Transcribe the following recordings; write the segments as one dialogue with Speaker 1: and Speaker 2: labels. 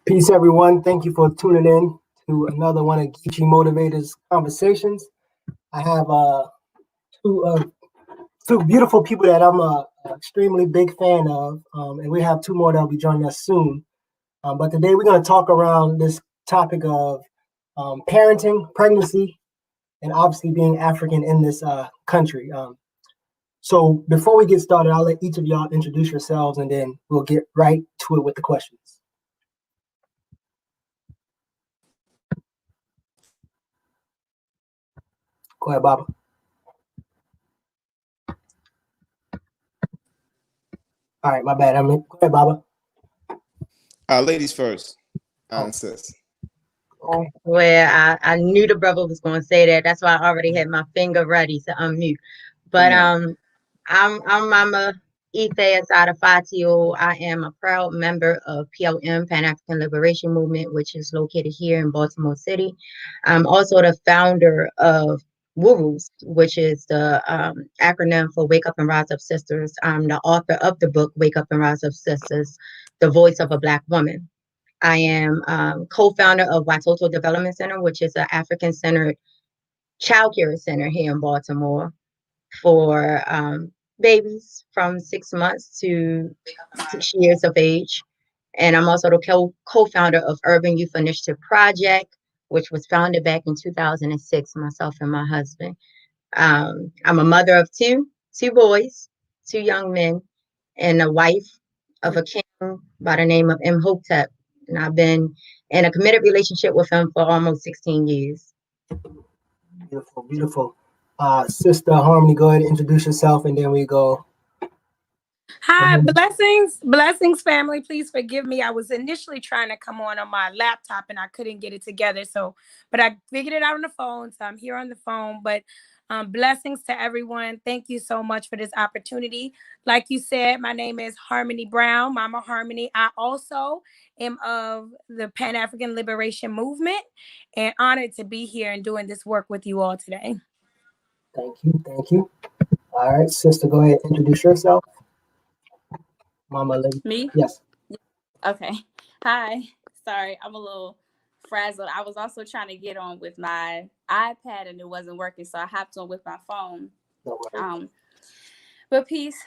Speaker 1: Peace, everyone. Thank you for tuning in to another one of Geechee Motivators Conversations. I have two beautiful people that I'm a extremely big fan of, and we have two more that will be joining us soon. But today we're going to talk around this topic of parenting, pregnancy, and obviously being African in this country. So before we get started, I'll let each of y'all introduce yourselves, and then we'll get right to it with the questions. Go ahead, Baba. All right, my bad. Go ahead, Baba.
Speaker 2: Ladies first. Sis.
Speaker 3: Well, I knew the brother was going to say that. That's why I already had my finger ready to unmute. But I'm Mama Ife Asada Fatio. I am a proud member of PLM, Pan African Liberation Movement, which is located here in Baltimore City. I'm also the founder of WURUS, which is the acronym for Wake Up and Rise Up Sisters. I'm the author of the book, Wake Up and Rise Up Sisters, The Voice of a Black Woman. I am co-founder of Watoto Development Center, which is an African-centered child care center here in Baltimore for babies from 6 months to 6 years of age. And I'm also the co-founder of Urban Youth Initiative Project, which was founded back in 2006, myself and my husband. I'm a mother of two boys, two young men, and a wife of a king by the name of Imhotep. And I've been in a committed relationship with him for almost 16 years.
Speaker 1: Beautiful, beautiful. Sister Harmonie, go ahead and introduce yourself, and then we go.
Speaker 4: Hi, blessings, family. Please forgive me. I was initially trying to come on my laptop, and I couldn't get it together. But I figured it out on the phone, so I'm here on the phone. But blessings to everyone. Thank you so much for this opportunity. Like you said, my name is Harmonie Brown, Mama Harmonie. I also am of the Pan-African Liberation Movement and honored to be here and doing this work with you all today.
Speaker 1: Thank you. All right, sister, go ahead and introduce yourself. Mama,
Speaker 5: me?
Speaker 1: Yes.
Speaker 5: Okay. Hi. Sorry, I'm a little frazzled. I was also trying to get on with my iPad and it wasn't working, so I hopped on with my phone.
Speaker 1: No worries.
Speaker 5: But peace.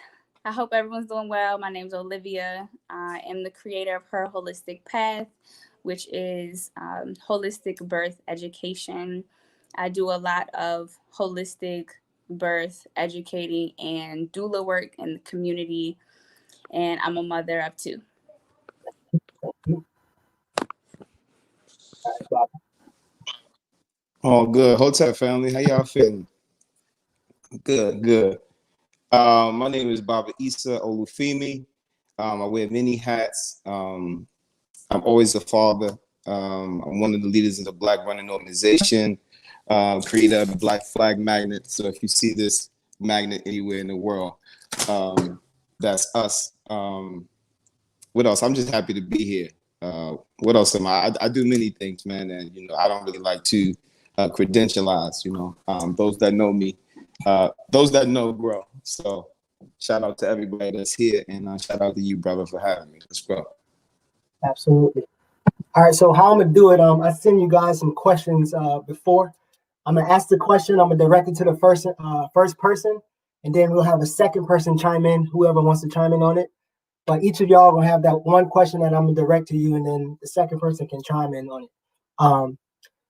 Speaker 5: I hope everyone's doing well. My name's Olivyah. I am the creator of Her Holistic Path, which is holistic birth education. I do a lot of holistic birth educating and doula work in the community, and I'm a mother of two.
Speaker 1: Thank you. All right, Baba.
Speaker 2: Oh, good. Hotep family, how y'all feeling? Good. My name is Baba Issa Olufemi. I wear many hats. I'm always a father. I'm one of the leaders of the Black Running Organization, creator of the Black Flag Magnet. So if you see this magnet anywhere in the world, that's us. What else? I'm just happy to be here. What else am I? I do many things, man, and I don't really like to credentialize. Those that know me, those that know grow. So shout out to everybody that's here, and shout out to you, brother, for having me. Let's go.
Speaker 1: Absolutely. All right, so how I'm gonna do it? I send you guys some questions before. I'm gonna ask the question. I'm gonna direct it to the first person, and then we'll have a second person chime in, whoever wants to chime in on it. But each of y'all gonna have that one question that I'm gonna direct to you, and then the second person can chime in on it.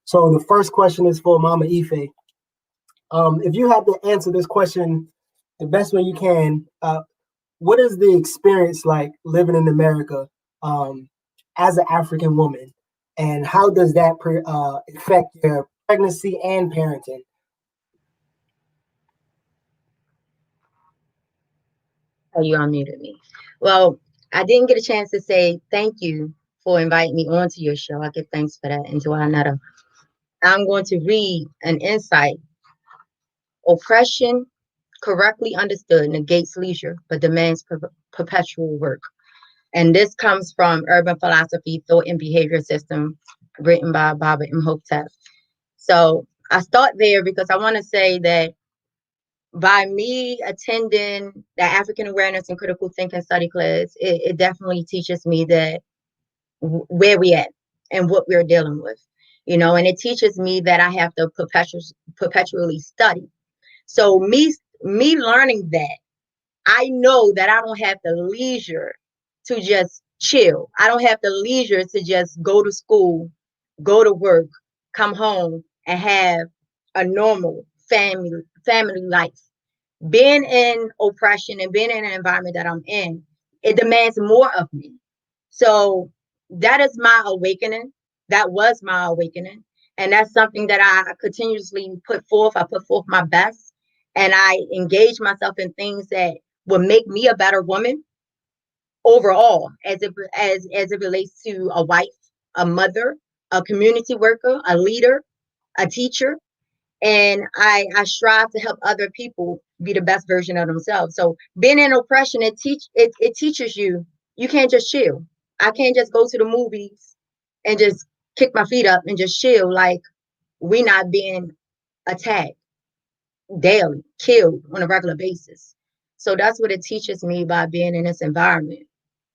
Speaker 1: So the first question is for Mama Ife. If you had to answer this question the best way you can, what is the experience like living in America as an African woman, and how does that affect your pregnancy and parenting?
Speaker 3: Oh, you unmuted me. Well, I didn't get a chance to say thank you for inviting me onto your show. I give thanks for that. And Joanna, I'm going to read an insight. Oppression, correctly understood, negates leisure, but demands perpetual work. And this comes from Urban Philosophy, Thought and Behavior System, written by Baba Imhotep. So I start there because I want to say that by me attending the African Awareness and Critical Thinking study class, it definitely teaches me that where we at and what we're dealing with, you know, and it teaches me that I have to perpetually study. So me learning that, I know that I don't have the leisure to just chill. I don't have the leisure to just go to school, go to work, come home and have a normal family life. Being in oppression and being in an environment that I'm in, it demands more of me. So that is my awakening. That was my awakening. And that's something that I continuously put forth. I put forth my best and I engage myself in things that will make me a better woman overall, as it relates to a wife, a mother, a community worker, a leader, a teacher, and I strive to help other people be the best version of themselves. So being in oppression, it teaches you you can't just chill. I can't just go to the movies and just kick my feet up and just chill like we not being attacked daily, killed on a regular basis. So that's what it teaches me by being in this environment.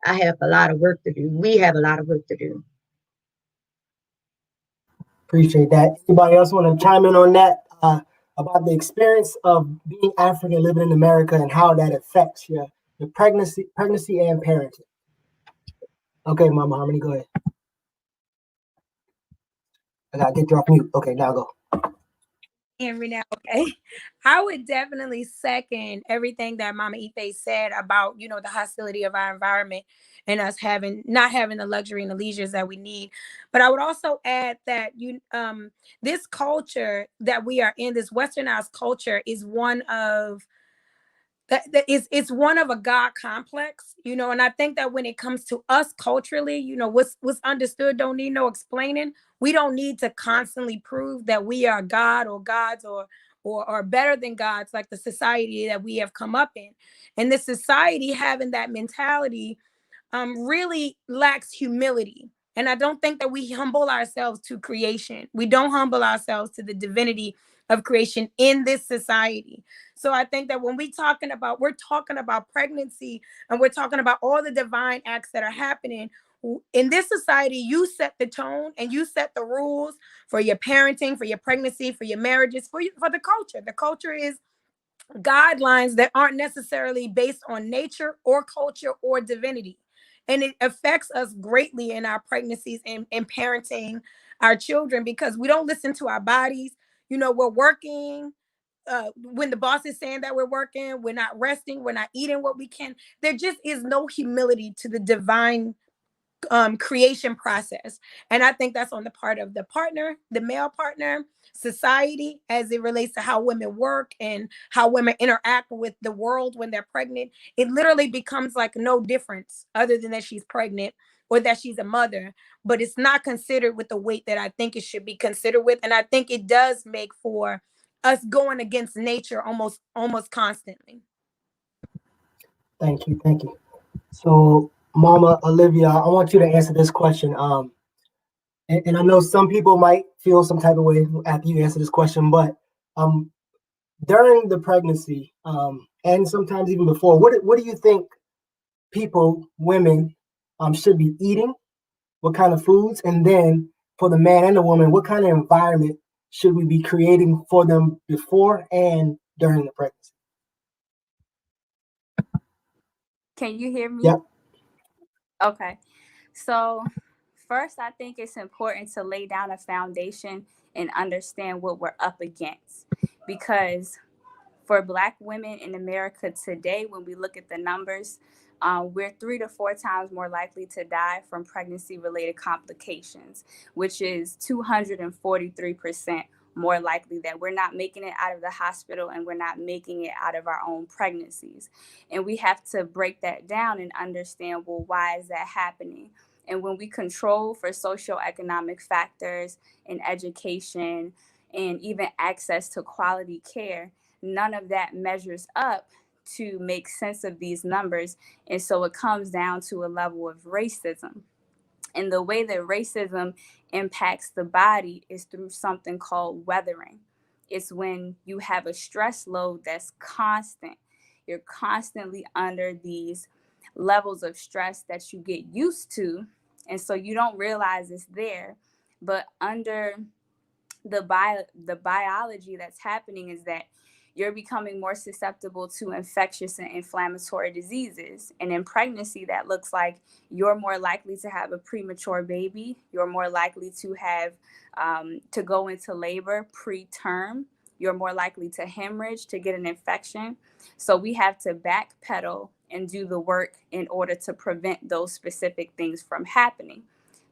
Speaker 3: I have a lot of work to do. We have a lot of work to do.
Speaker 1: Appreciate that. Anybody else want to chime in on that about the experience of being African living in America and how that affects your pregnancy and parenting? Okay, Mama Harmony, go ahead. I gotta get you off mute. Okay, now go.
Speaker 4: Henry now, okay. I would definitely second everything that Mama Ife said about, you know, the hostility of our environment and us not having the luxury and the leisures that we need. But I would also add that this culture that we are in, this westernized culture, is one of it's one of a God complex, you know, and I think that when it comes to us culturally, you know, what's understood don't need no explaining. We don't need to constantly prove that we are God or gods or better than gods, like the society that we have come up in. And the society having that mentality really lacks humility. And I don't think that we humble ourselves to creation. We don't humble ourselves to the divinity of creation in this society. So I think that when we're talking about pregnancy and we're talking about all the divine acts that are happening in this society, you set the tone and you set the rules for your parenting, for your pregnancy, for your marriages, for the culture. The culture is guidelines that aren't necessarily based on nature or culture or divinity. And it affects us greatly in our pregnancies and parenting our children because we don't listen to our bodies. You know, we're working. When the boss is saying that we're working, we're not resting, we're not eating what we can. There just is no humility to the divine creation process. And I think that's on the part of the partner, the male partner, society, as it relates to how women work and how women interact with the world when they're pregnant. It literally becomes like no difference other than that she's pregnant or that she's a mother, but it's not considered with the weight that I think it should be considered with. And I think it does make for us going against nature almost constantly.
Speaker 1: Thank you. So, Mama Olivyah, I want you to answer this question. And I know some people might feel some type of way after you answer this question, but during the pregnancy, and sometimes even before, what do you think women, should be eating? What kind of foods? And then for the man and the woman, what kind of environment should we be creating for them before and during the pregnancy?
Speaker 5: Can you hear me?
Speaker 1: Yep.
Speaker 5: Okay. So first, I think it's important to lay down a foundation and understand what we're up against. Because for Black women in America today, when we look at the numbers, we're 3 to 4 times more likely to die from pregnancy-related complications, which is 243% more likely that we're not making it out of the hospital and we're not making it out of our own pregnancies. And we have to break that down and understand, well, why is that happening? And when we control for socioeconomic factors and education and even access to quality care, none of that measures up to make sense of these numbers. And so it comes down to a level of racism. And the way that racism impacts the body is through something called weathering. It's when you have a stress load that's constant. You're constantly under these levels of stress that you get used to And so you don't realize it's there. But under the biology that's happening is that you're becoming more susceptible to infectious and inflammatory diseases. And in pregnancy, that looks like you're more likely to have a premature baby. You're more likely to have to go into labor preterm. You're more likely to hemorrhage, to get an infection. So we have to backpedal and do the work in order to prevent those specific things from happening.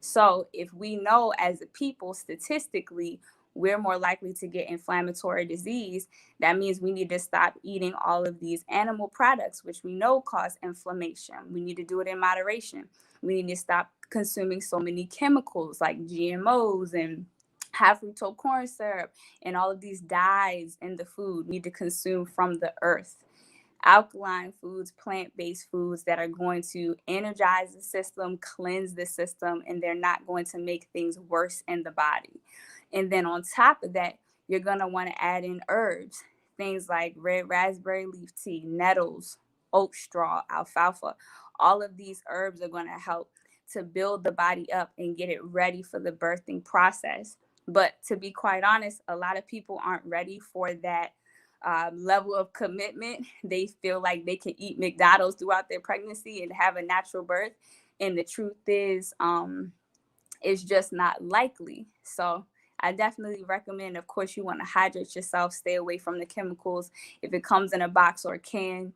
Speaker 5: So if we know as a people, statistically, we're more likely to get inflammatory disease, that means we need to stop eating all of these animal products, which we know cause inflammation. We need to do it in moderation. We need to stop consuming so many chemicals like GMOs and high fructose corn syrup and all of these dyes in the food. We need to consume from the earth. Alkaline foods, plant-based foods that are going to energize the system, cleanse the system, and they're not going to make things worse in the body. And then on top of that, you're going to want to add in herbs, things like red raspberry leaf tea, nettles, oat straw, alfalfa. All of these herbs are going to help to build the body up and get it ready for the birthing process. But to be quite honest, a lot of people aren't ready for that level of commitment. They feel like they can eat McDonald's throughout their pregnancy and have a natural birth. And the truth is, it's just not likely. So I definitely recommend, of course, you want to hydrate yourself, stay away from the chemicals. If it comes in a box or a can,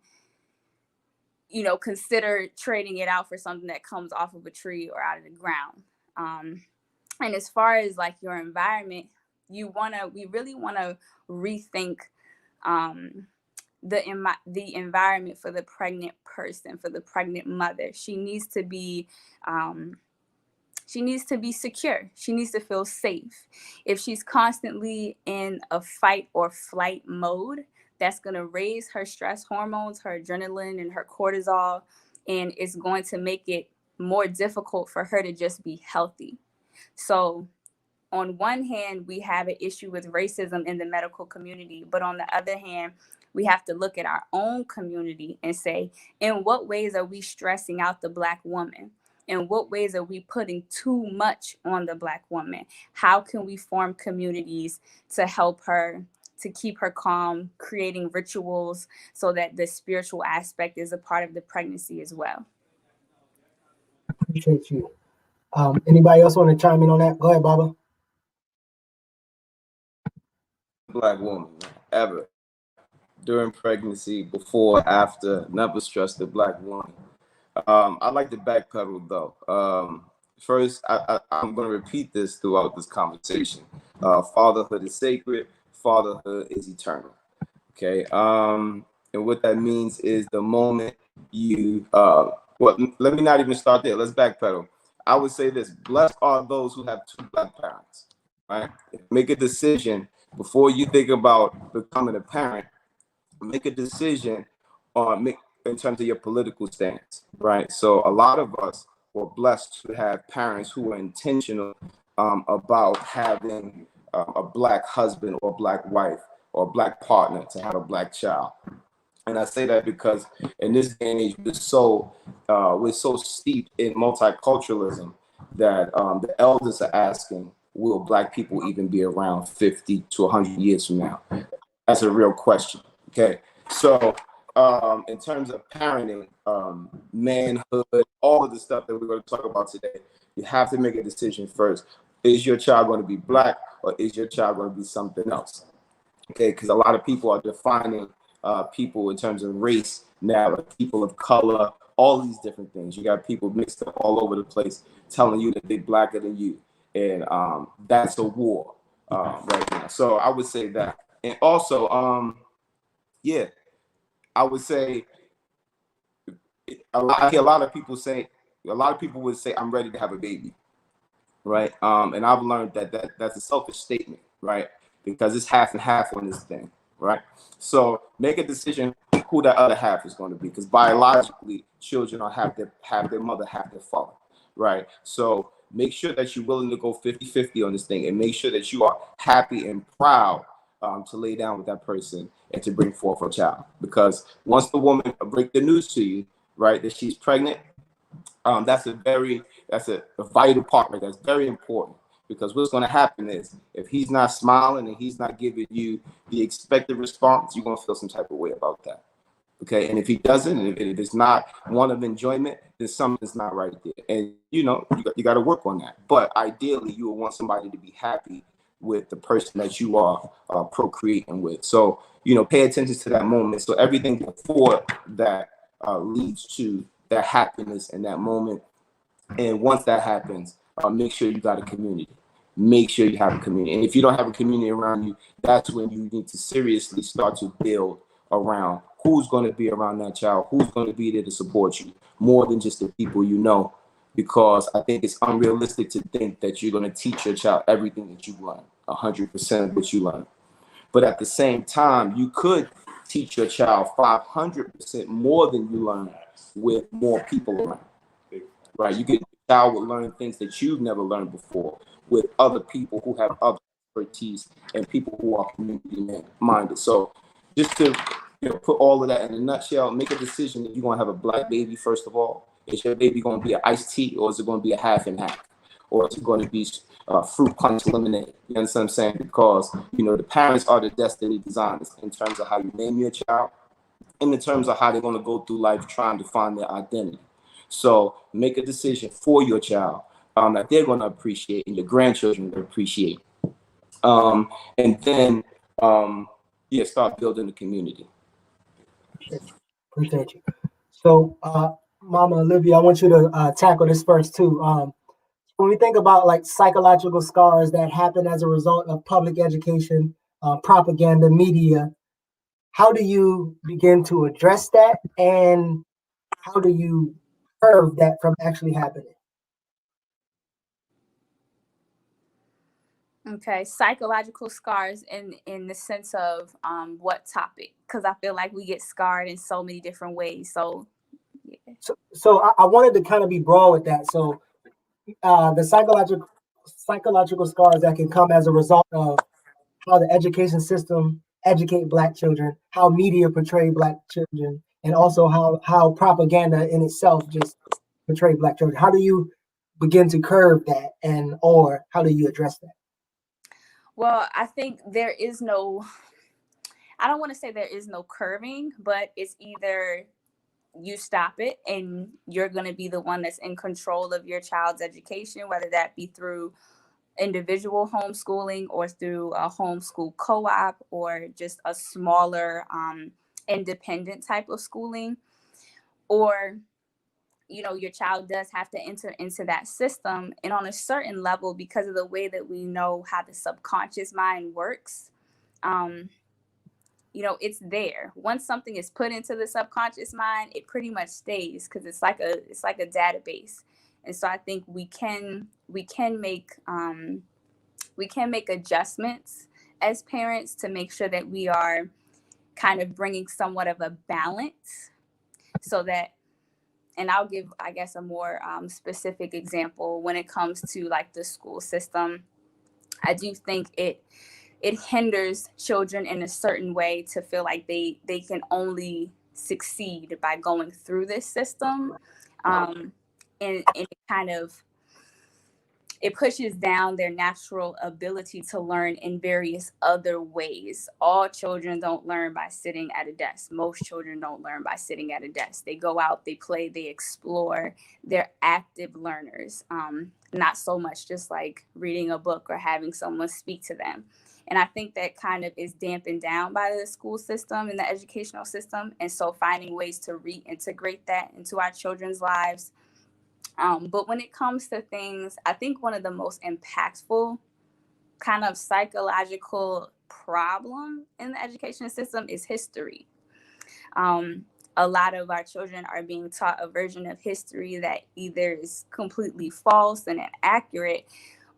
Speaker 5: you know, consider trading it out for something that comes off of a tree or out of the ground. And as far as like your environment, we really want to rethink the environment for the pregnant person, for the pregnant mother. She needs to be secure. She needs to feel safe. If she's constantly in a fight or flight mode, that's going to raise her stress hormones, her adrenaline and her cortisol, and it's going to make it more difficult for her to just be healthy. So on one hand, we have an issue with racism in the medical community, but on the other hand, we have to look at our own community and say, in what ways are we stressing out the Black woman? In what ways are we putting too much on the Black woman? How can we form communities to help her, to keep her calm, creating rituals so that the spiritual aspect is a part of the pregnancy as well?
Speaker 1: Appreciate you. Anybody else want to chime in on that? Go ahead, Baba.
Speaker 2: Black woman ever during pregnancy, before, after, never stress the Black woman. I like to backpedal though. First, I'm going to repeat this throughout this conversation. Fatherhood is sacred. Fatherhood is eternal. Okay. And what that means is the moment you, well, let me not even start there. Let's backpedal. I would say this: blessed are those who have two Black parents. Right? Make a decision before you think about becoming a parent. Make a decision in terms of your political stance, right? So a lot of us were blessed to have parents who were intentional about having a Black husband or Black wife or a Black partner to have a Black child. And I say that because in this day and age, we're so steeped in multiculturalism that the elders are asking, will Black people even be around 50 to 100 years from now? That's a real question. Okay, so in terms of parenting, manhood, all of the stuff that we're going to talk about today, you have to make a decision first. Is your child going to be Black, or is your child going to be something else? Okay, because a lot of people are defining people in terms of race now, like people of color, all these different things. You got people mixed up all over the place telling you that they're Blacker than you, and that's a war right now. So I would say that. And also, I would say I hear a lot of people would say, I'm ready to have a baby, right? And I've learned that's a selfish statement, right? Because it's half and half on this thing, right? So make a decision who that other half is going to be, because biologically, children have their mother, have their father, right? So make sure that you're willing to go 50-50 on this thing, and make sure that you are happy and proud to lay down with that person and to bring forth a child. Because once the woman break the news to you, right, that she's pregnant, That's a vital part, right? That's very important, because what's going to happen is if he's not smiling and he's not giving you the expected response, you're going to feel some type of way about that. Okay, and if he doesn't, and if it's not one of enjoyment, then something's not right there, and you got to work on that. But ideally, you would want somebody to be happy with the person that you are procreating with. So pay attention to that moment. So everything before that leads to that happiness in that moment. And once that happens, make sure you got a community. Make sure you have a community. And if you don't have a community around you, that's when you need to seriously start to build around who's going to be around that child, who's going to be there to support you more than just the people you know. Because I think it's unrealistic to think that you're going to teach your child everything that you learn, 100% of what you learn. But at the same time, you could teach your child 500% more than you learn with more people around. Right? You get your child will learn things that you've never learned before with other people who have other expertise and people who are community minded. So just to put all of that in a nutshell, make a decision if you're going to have a black baby. First of all, is your baby going to be an iced tea, or is it going to be a half and half, or is it going to be fruit punch lemonade? You understand what I'm saying? Because the parents are the destiny designers in terms of how you name your child, and in terms of how they're going to go through life trying to find their identity. So make a decision for your child that they're going to appreciate and your grandchildren will appreciate. And then, start building the community.
Speaker 1: Appreciate you. So, Mama Olivyah, I want you to tackle this first too. When we think about like psychological scars that happen as a result of public education, propaganda, media, how do you begin to address that, and how do you curb that from actually happening?
Speaker 5: Okay, psychological scars in the sense of what topic? Because I feel like we get scarred in so many different ways. So, yeah.
Speaker 1: So I wanted to kind of be broad with that. So the psychological scars that can come as a result of how the education system educate Black children, how media portray Black children, and also how propaganda in itself just portray Black children. How do you begin to curb that, or how do you address that?
Speaker 5: Well, I think there is no, I don't want to say there is no curving, but it's either you stop it and you're going to be the one that's in control of your child's education, whether that be through individual homeschooling or through a homeschool co-op or just a smaller independent type of schooling, or your child does have to enter into that system. And on a certain level, because of the way that we know how the subconscious mind works, it's there. Once something is put into the subconscious mind, it pretty much stays, because it's like a database. And so I think we can make adjustments as parents to make sure that we are kind of bringing somewhat of a balance, so that, and I'll give, I guess, a more specific example when it comes to like the school system. I do think it hinders children in a certain way to feel like they can only succeed by going through this system. And it kind of, it pushes down their natural ability to learn in various other ways. All children don't learn by sitting at a desk. Most children don't learn by sitting at a desk. They go out, they play, they explore. They're active learners, not so much just like reading a book or having someone speak to them. And I think that kind of is dampened down by the school system and the educational system. And so finding ways to reintegrate that into our children's lives. But when it comes to things, I think one of the most impactful kind of psychological problem in the education system is history. A lot of our children are being taught a version of history that either is completely false and inaccurate,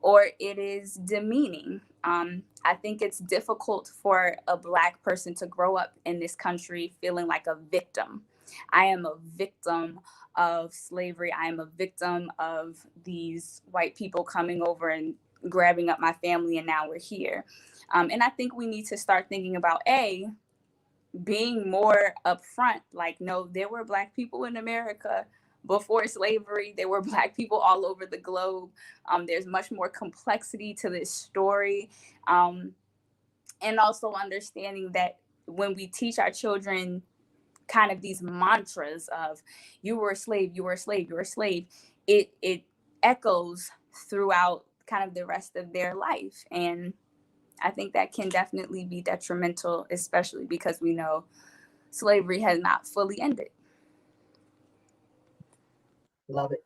Speaker 5: or it is demeaning. I think it's difficult for a Black person to grow up in this country feeling like a victim. I am a victim of slavery. I am a victim of these white people coming over and grabbing up my family, and now we're here. And I think we need to start thinking about being more upfront. Like, no, there were Black people in America, before slavery, there were Black people all over the globe. There's much more complexity to this story. And also understanding that when we teach our children kind of these mantras of you were a slave, you were a slave, you were a slave, it echoes throughout kind of the rest of their life. And I think that can definitely be detrimental, especially because we know slavery has not fully ended.
Speaker 1: Love it.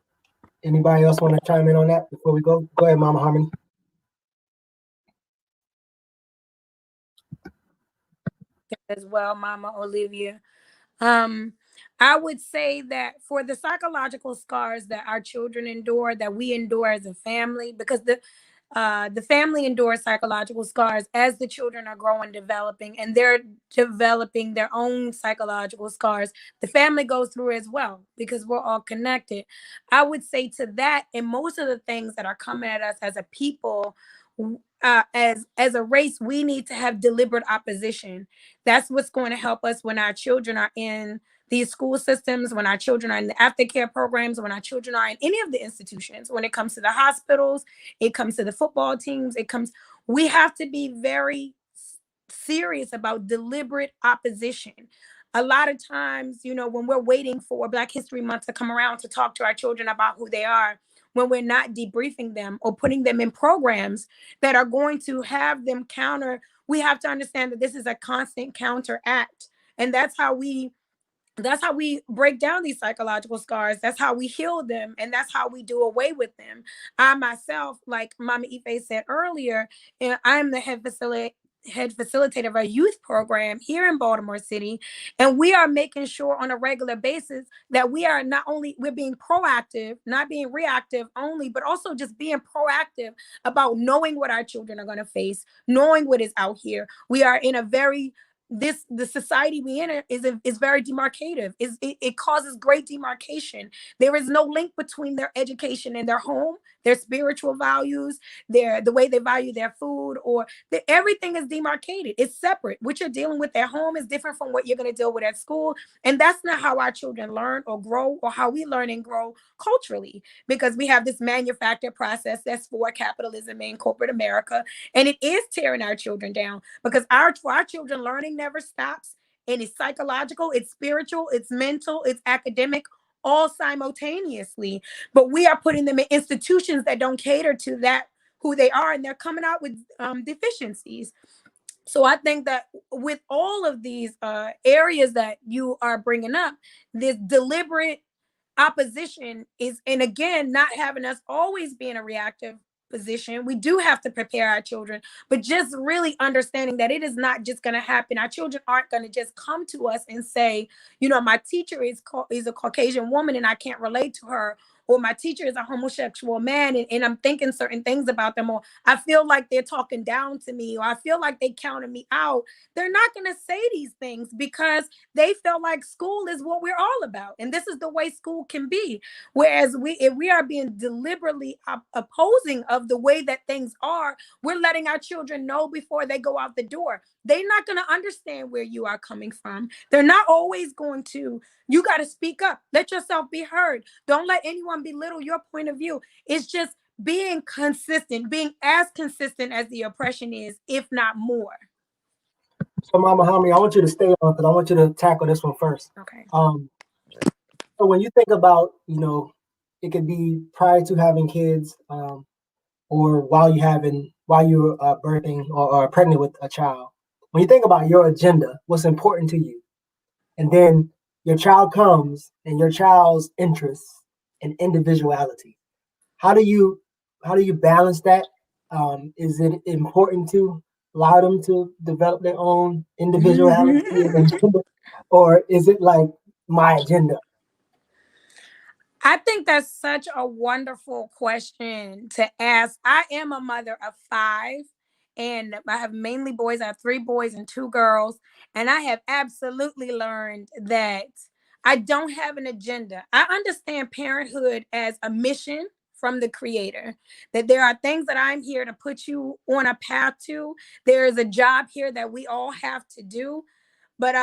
Speaker 1: Anybody else want to chime in on that before we go? Go ahead, Mama Harmony.
Speaker 4: As well, Mama Olivyah. I would say that for the psychological scars that our children endure, that we endure as a family, because the family endures psychological scars as the children are growing, developing, and they're developing their own psychological scars. The family goes through as well because we're all connected. I would say to that, and most of the things that are coming at us as a people, as a race, we need to have deliberate opposition. That's what's going to help us when our children are in these school systems, when our children are in the aftercare programs, when our children are in any of the institutions, when it comes to the hospitals, it comes to the football teams, we have to be very serious about deliberate opposition. A lot of times, when we're waiting for Black History Month to come around to talk to our children about who they are, when we're not debriefing them or putting them in programs that are going to have them counter, we have to understand that this is a constant counteract. And that's how we break down these psychological scars. That's how we heal them. And that's how we do away with them. I myself, like Mama Ife said earlier, and I'm the head facilitator of a youth program here in Baltimore City. And we are making sure on a regular basis that we're being proactive, not being reactive only, but also just being proactive about knowing what our children are going to face, knowing what is out here. We are in a the society we enter is very demarcative. It causes great demarcation. There is no link between their education and their home, their spiritual values, the way they value their food, or everything is demarcated. It's separate. What you're dealing with at home is different from what you're going to deal with at school. And that's not how our children learn or grow, or how we learn and grow culturally, because we have this manufactured process that's for capitalism and corporate America. And it is tearing our children down, because our children learning never stops. And it's psychological, it's spiritual, it's mental, it's academic, all simultaneously. But we are putting them in institutions that don't cater to that, who they are, and they're coming out with deficiencies. So I think that with all of these areas that you are bringing up, this deliberate opposition is, and again, not having us always be in a reactive position. We do have to prepare our children, but just really understanding that it is not just going to happen. Our children aren't going to just come to us and say, my teacher is a Caucasian woman and I can't relate to her, or my teacher is a homosexual man and I'm thinking certain things about them, or I feel like they're talking down to me, or I feel like they counted me out. They're not going to say these things because they feel like school is what we're all about. And this is the way school can be. Whereas if we are being deliberately opposing of the way that things are, we're letting our children know before they go out the door. They're not going to understand where you are coming from. They're not always going to. You got to speak up. Let yourself be heard. Don't let anyone belittle your point of view. It's just being consistent, being as consistent as the oppression is, if not more.
Speaker 1: So, Mama Harmony, I want you to stay on because I want you to tackle this one first.
Speaker 4: Okay.
Speaker 1: So when you think about, it could be prior to having kids, or while you're birthing or pregnant with a child. When you think about your agenda, what's important to you, and then your child comes and your child's interests and individuality, how do you balance that? Is it important to allow them to develop their own individuality and agenda, or is it like my agenda?
Speaker 4: I think that's such a wonderful question to ask. I am a mother of 5, and I have mainly boys. I have 3 boys and 2 girls. And I have absolutely learned that I don't have an agenda. I understand parenthood as a mission from the Creator, that there are things that I'm here to put you on a path to. There is a job here that we all have to do. But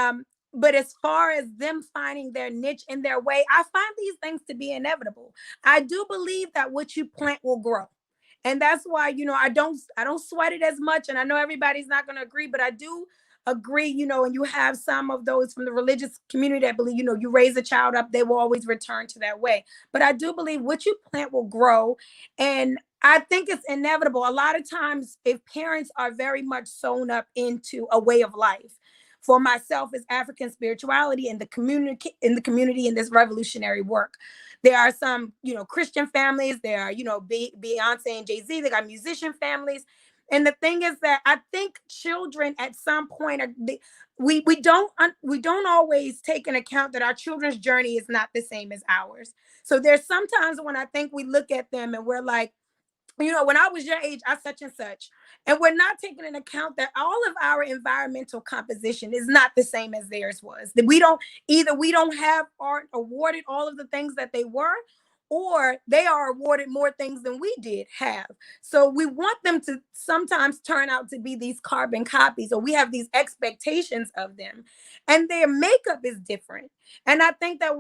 Speaker 4: but as far as them finding their niche in their way, I find these things to be inevitable. I do believe that what you plant will grow. And that's why, I don't sweat it as much. And I know everybody's not going to agree, but I do agree, and you have some of those from the religious community that believe, you raise a child up, they will always return to that way. But I do believe what you plant will grow. And I think it's inevitable. A lot of times, if parents are very much sewn up into a way of life, for myself as African spirituality in the community in this revolutionary work. There are some, Christian families. There are, Beyonce and Jay-Z. They got musician families. And the thing is that I think children at some point we don't always take into account that our children's journey is not the same as ours. So there's sometimes when I think we look at them and we're like, when I was your age, I such and such. And we're not taking into account that all of our environmental composition is not the same as theirs was. That we don't have or awarded all of the things that they were, or they are awarded more things than we did have. So we want them to sometimes turn out to be these carbon copies, or we have these expectations of them, and their makeup is different. And I think that,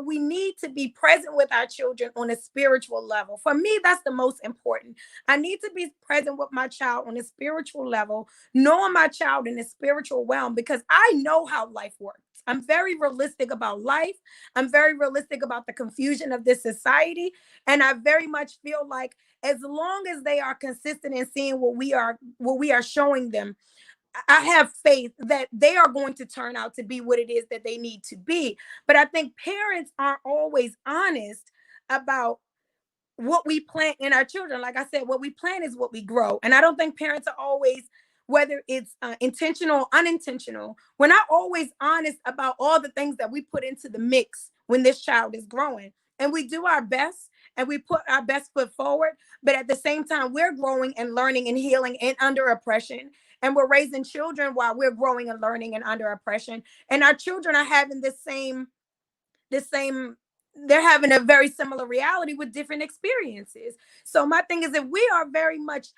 Speaker 4: we need to be present with our children on a spiritual level. For me, that's the most important. I need to be present with my child on a spiritual level, knowing my child in a spiritual realm, because I know how life works. I'm very realistic about life. I'm very realistic about the confusion of this society. And I very much feel like as long as they are consistent in seeing what we are showing them, I have faith that they are going to turn out to be what it is that they need to be. But I think parents aren't always honest about what we plant in our children. Like I said, what we plant is what we grow. And I don't think parents are always, whether it's intentional or unintentional, we're not always honest about all the things that we put into the mix when this child is growing. And we do our best and we put our best foot forward. But at the same time, we're growing and learning and healing and under oppression. And we're raising children while we're growing and learning and under oppression. And our children are having the same, they're having a very similar reality with different experiences. So my thing is, if we are very much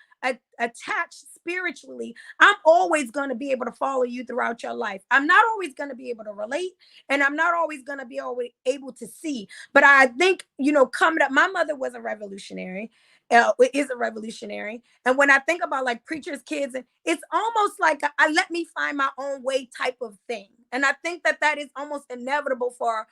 Speaker 4: attached spiritually, I'm always going to be able to follow you throughout your life. I'm not always going to be able to relate, and I'm not always going to be able to see. But I think, coming up, my mother was a revolutionary. Is a revolutionary. And when I think about like preachers' kids, it's almost like I let me find my own way type of thing. And I think that is almost inevitable for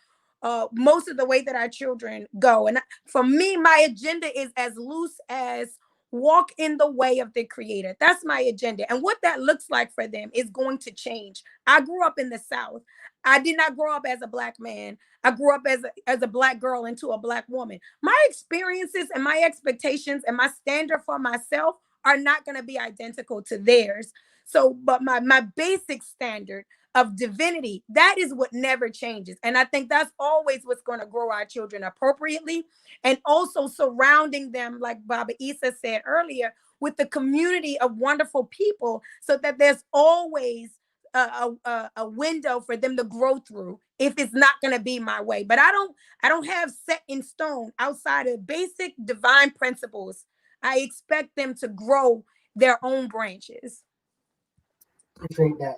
Speaker 4: most of the way that our children go. And for me, my agenda is as loose as walk in the way of the Creator. That's my agenda. And what that looks like for them is going to change. I grew up in the South. I did not grow up as a Black man. I grew up as a Black girl into a Black woman. My experiences and my expectations and my standard for myself are not going to be identical to theirs. So, but my basic standard of divinity, that is what never changes. And I think that's always what's going to grow our children appropriately. And also surrounding them, like Baba Issa said earlier, with the community of wonderful people, so that there's always a window for them to grow through if it's not going to be my way. But I don't have set in stone outside of basic divine principles. I expect them to grow their own branches.
Speaker 1: Appreciate that.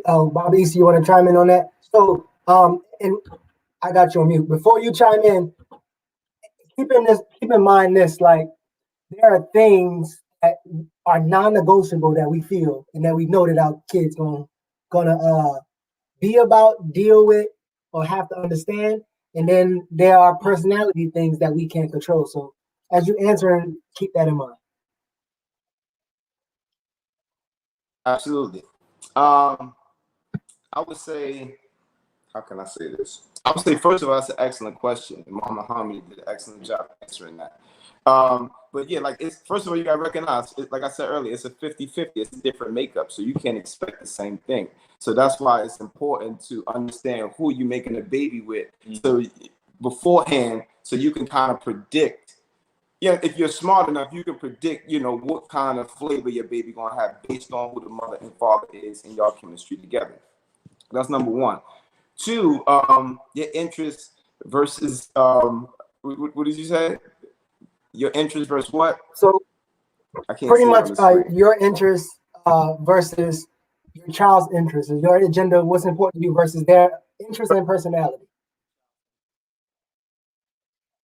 Speaker 1: Bobby, you want to chime in on that? So, and I got you on mute. Before you chime in, keep in mind this: like, there are things that are non-negotiable that we feel and that we know that our kids gonna be about, deal with, or have to understand. And then there are personality things that we can't control. So, as you answer, keep that in mind.
Speaker 2: Absolutely. I would say, how can I say this? I would say, first of all, that's an excellent question. Mama Harmonie did an excellent job answering that. But yeah, like, it's, first of all, you got to recognize, like I said earlier, it's a 50-50. It's a different makeup. So you can't expect the same thing. So that's why it's important to understand who you're making a baby with. So beforehand, so you can kind of predict. Yeah, if you're smart enough, you can predict, what kind of flavor your baby gonna have based on who the mother and father is in your chemistry together. That's number one. Two, your interest versus what did you say? Your interest versus what?
Speaker 1: So
Speaker 2: I can't
Speaker 1: pretty
Speaker 2: see
Speaker 1: much
Speaker 2: it on the screen.
Speaker 1: your interest versus your child's interests? Is your agenda what's important to you versus their interest and personality?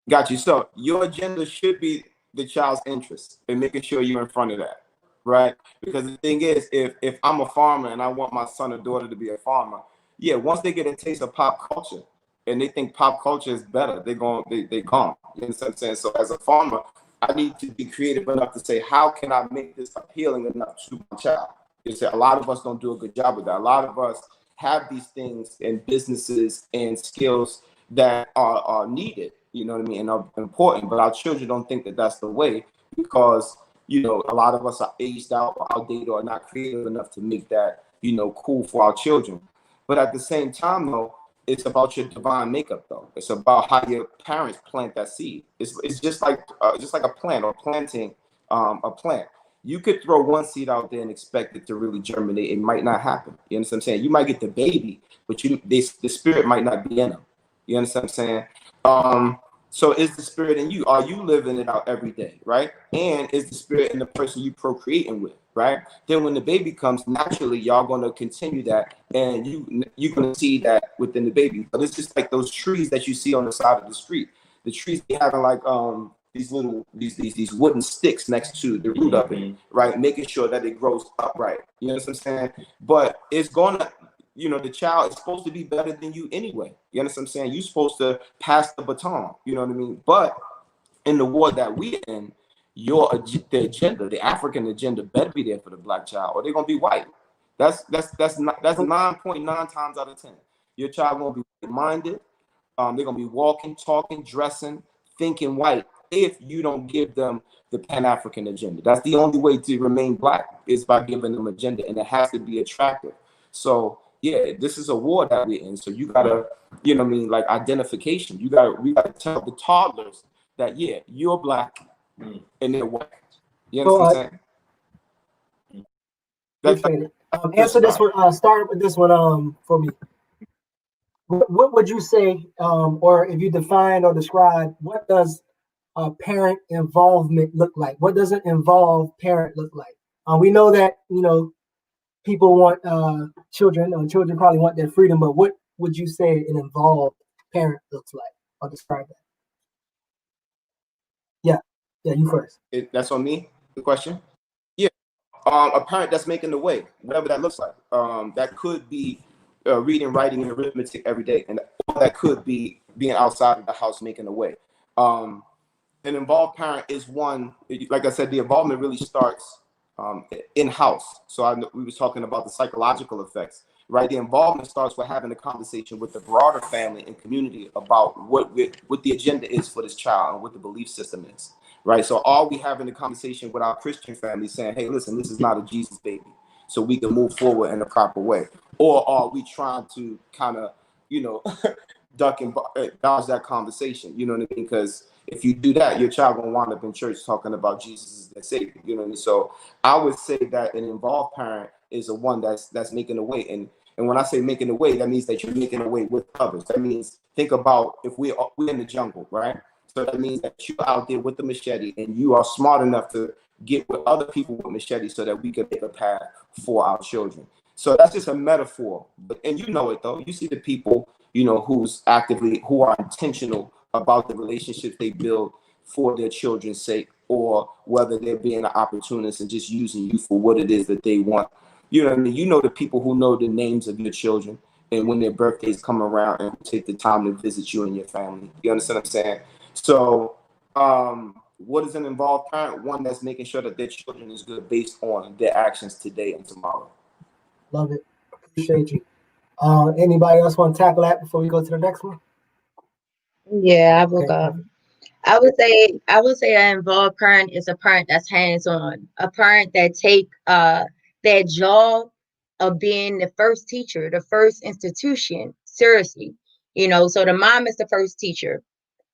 Speaker 2: Got you. So your agenda should be the child's interest and making sure you're in front of that, right? Because the thing is, if I'm a farmer and I want my son or daughter to be a farmer, yeah, once they get a taste of pop culture and they think pop culture is better, they gone. You know what I'm saying? So as a farmer, I need to be creative enough to say, how can I make this appealing enough to my child? You say a lot of us don't do a good job with that. A lot of us have these things in businesses and skills that are needed, you know what I mean, and are important, but our children don't think that that's the way because, you know, a lot of us are aged out or outdated or not creative enough to make that, you know, cool for our children. But at the same time, though, it's about your divine makeup, though. It's about how your parents plant that seed. It's just like a plant or planting a plant. You could throw one seed out there and expect it to really germinate. It might not happen. You understand what I'm saying? You might get the baby, but the spirit might not be in them. You understand what I'm saying? So is the spirit in you? Are you living it out every day, right? And is the spirit in the person you procreating with, right? Then when the baby comes, naturally y'all gonna continue that, and you're gonna see that within the baby. But it's just like those trees that you see on the side of the street. The trees they having like these little these wooden sticks next to the root of it, right? Making sure that it grows upright. You know what I'm saying? But it's gonna, you know, the child is supposed to be better than you anyway. You understand what I'm saying? You're supposed to pass the baton. You know what I mean? But in the war that we're in, the agenda, the African agenda, better be there for the black child, or they're gonna be white. That's 9.9 times out of 10. Your child gonna be minded. They're gonna be walking, talking, dressing, thinking white if you don't give them the Pan-African agenda. That's the only way to remain black is by giving them agenda, and it has to be attractive. So yeah, this is a war that we're in. So you gotta, you know what I mean, like identification. We gotta tell the toddlers that yeah, you're black and they're white. You understand what I'm saying?
Speaker 1: Appreciate it. Answer this one. Start with this one for me. What would you say, or if you define or describe, what does parent involvement look like? What does an involved parent look like? We know that, you know, people want children, or children probably want their freedom, but what would you say an involved parent looks like, or describe that? Yeah, you first.
Speaker 2: That's on me, the question? Yeah. A parent that's making the way, whatever that looks like. That could be reading, writing, and arithmetic every day, and that could be being outside of the house making the way. An involved parent is one, like I said, the involvement really starts in house. So we was talking about the psychological effects, right? The involvement starts with having a conversation with the broader family and community about what the agenda is for this child and what the belief system is, right? So are we having a conversation with our Christian family saying, hey, listen, this is not a Jesus baby, so we can move forward in a proper way? Or are we trying to kind of, you know, duck and dodge that conversation? You know what I mean? Because if you do that, your child gonna wind up in church talking about Jesus as their savior. You know what I mean? So I would say that an involved parent is the one that's making a way. And when I say making a way, that means that you're making a way with others. That means think about if we're in the jungle, right? So that means that you're out there with the machete and you are smart enough to get with other people with machetes so that we can make a path for our children. So that's just a metaphor. And you know it though. You see the people, you know, who are intentional about the relationships they build for their children's sake, or whether they're being an opportunist and just using you for what it is that they want. You know what I mean? You know the people who know the names of your children and when their birthdays come around and take the time to visit you and your family. You understand what I'm saying? So what is an involved parent? One that's making sure that their children is good based on their actions today and tomorrow.
Speaker 1: Love it. Appreciate you. Anybody else want to tackle that before we go to the next one?
Speaker 3: Yeah, I will
Speaker 1: Okay.
Speaker 3: go. I would say an involved parent is a parent that's hands-on, a parent that take their job of being the first teacher, the first institution seriously. You know, so the mom is the first teacher.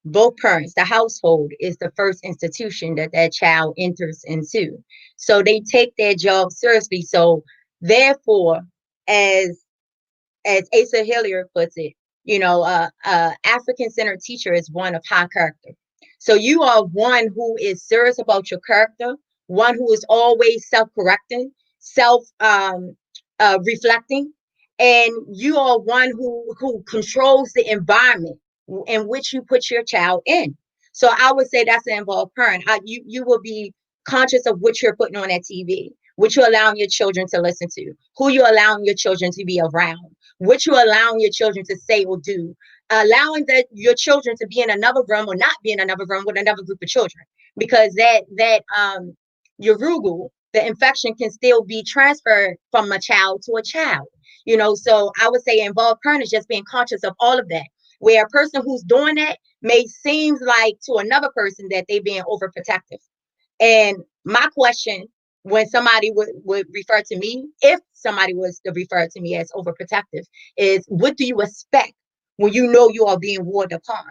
Speaker 3: Both parents, the household is the first institution that child enters into. So they take their job seriously. So therefore, as Asa Hilliard puts it, you know, African-centered teacher is one of high character. So you are one who is serious about your character, one who is always self-correcting, reflecting, and you are one who controls the environment in which you put your child in. So I would say that's an involved parent. You will be conscious of what you're putting on that TV, what you're allowing your children to listen to, who you're allowing your children to be around, what you're allowing your children to say or do, allowing your children to be in another room or not be in another room with another group of children, because your the infection can still be transferred from a child to a child. So I would say involved parent is just being conscious of all of that. Where a person who's doing that may seem like to another person that they're being overprotective. And my question, when somebody would refer to me, if somebody was to refer to me as overprotective, is what do you expect when you know you are being warred upon?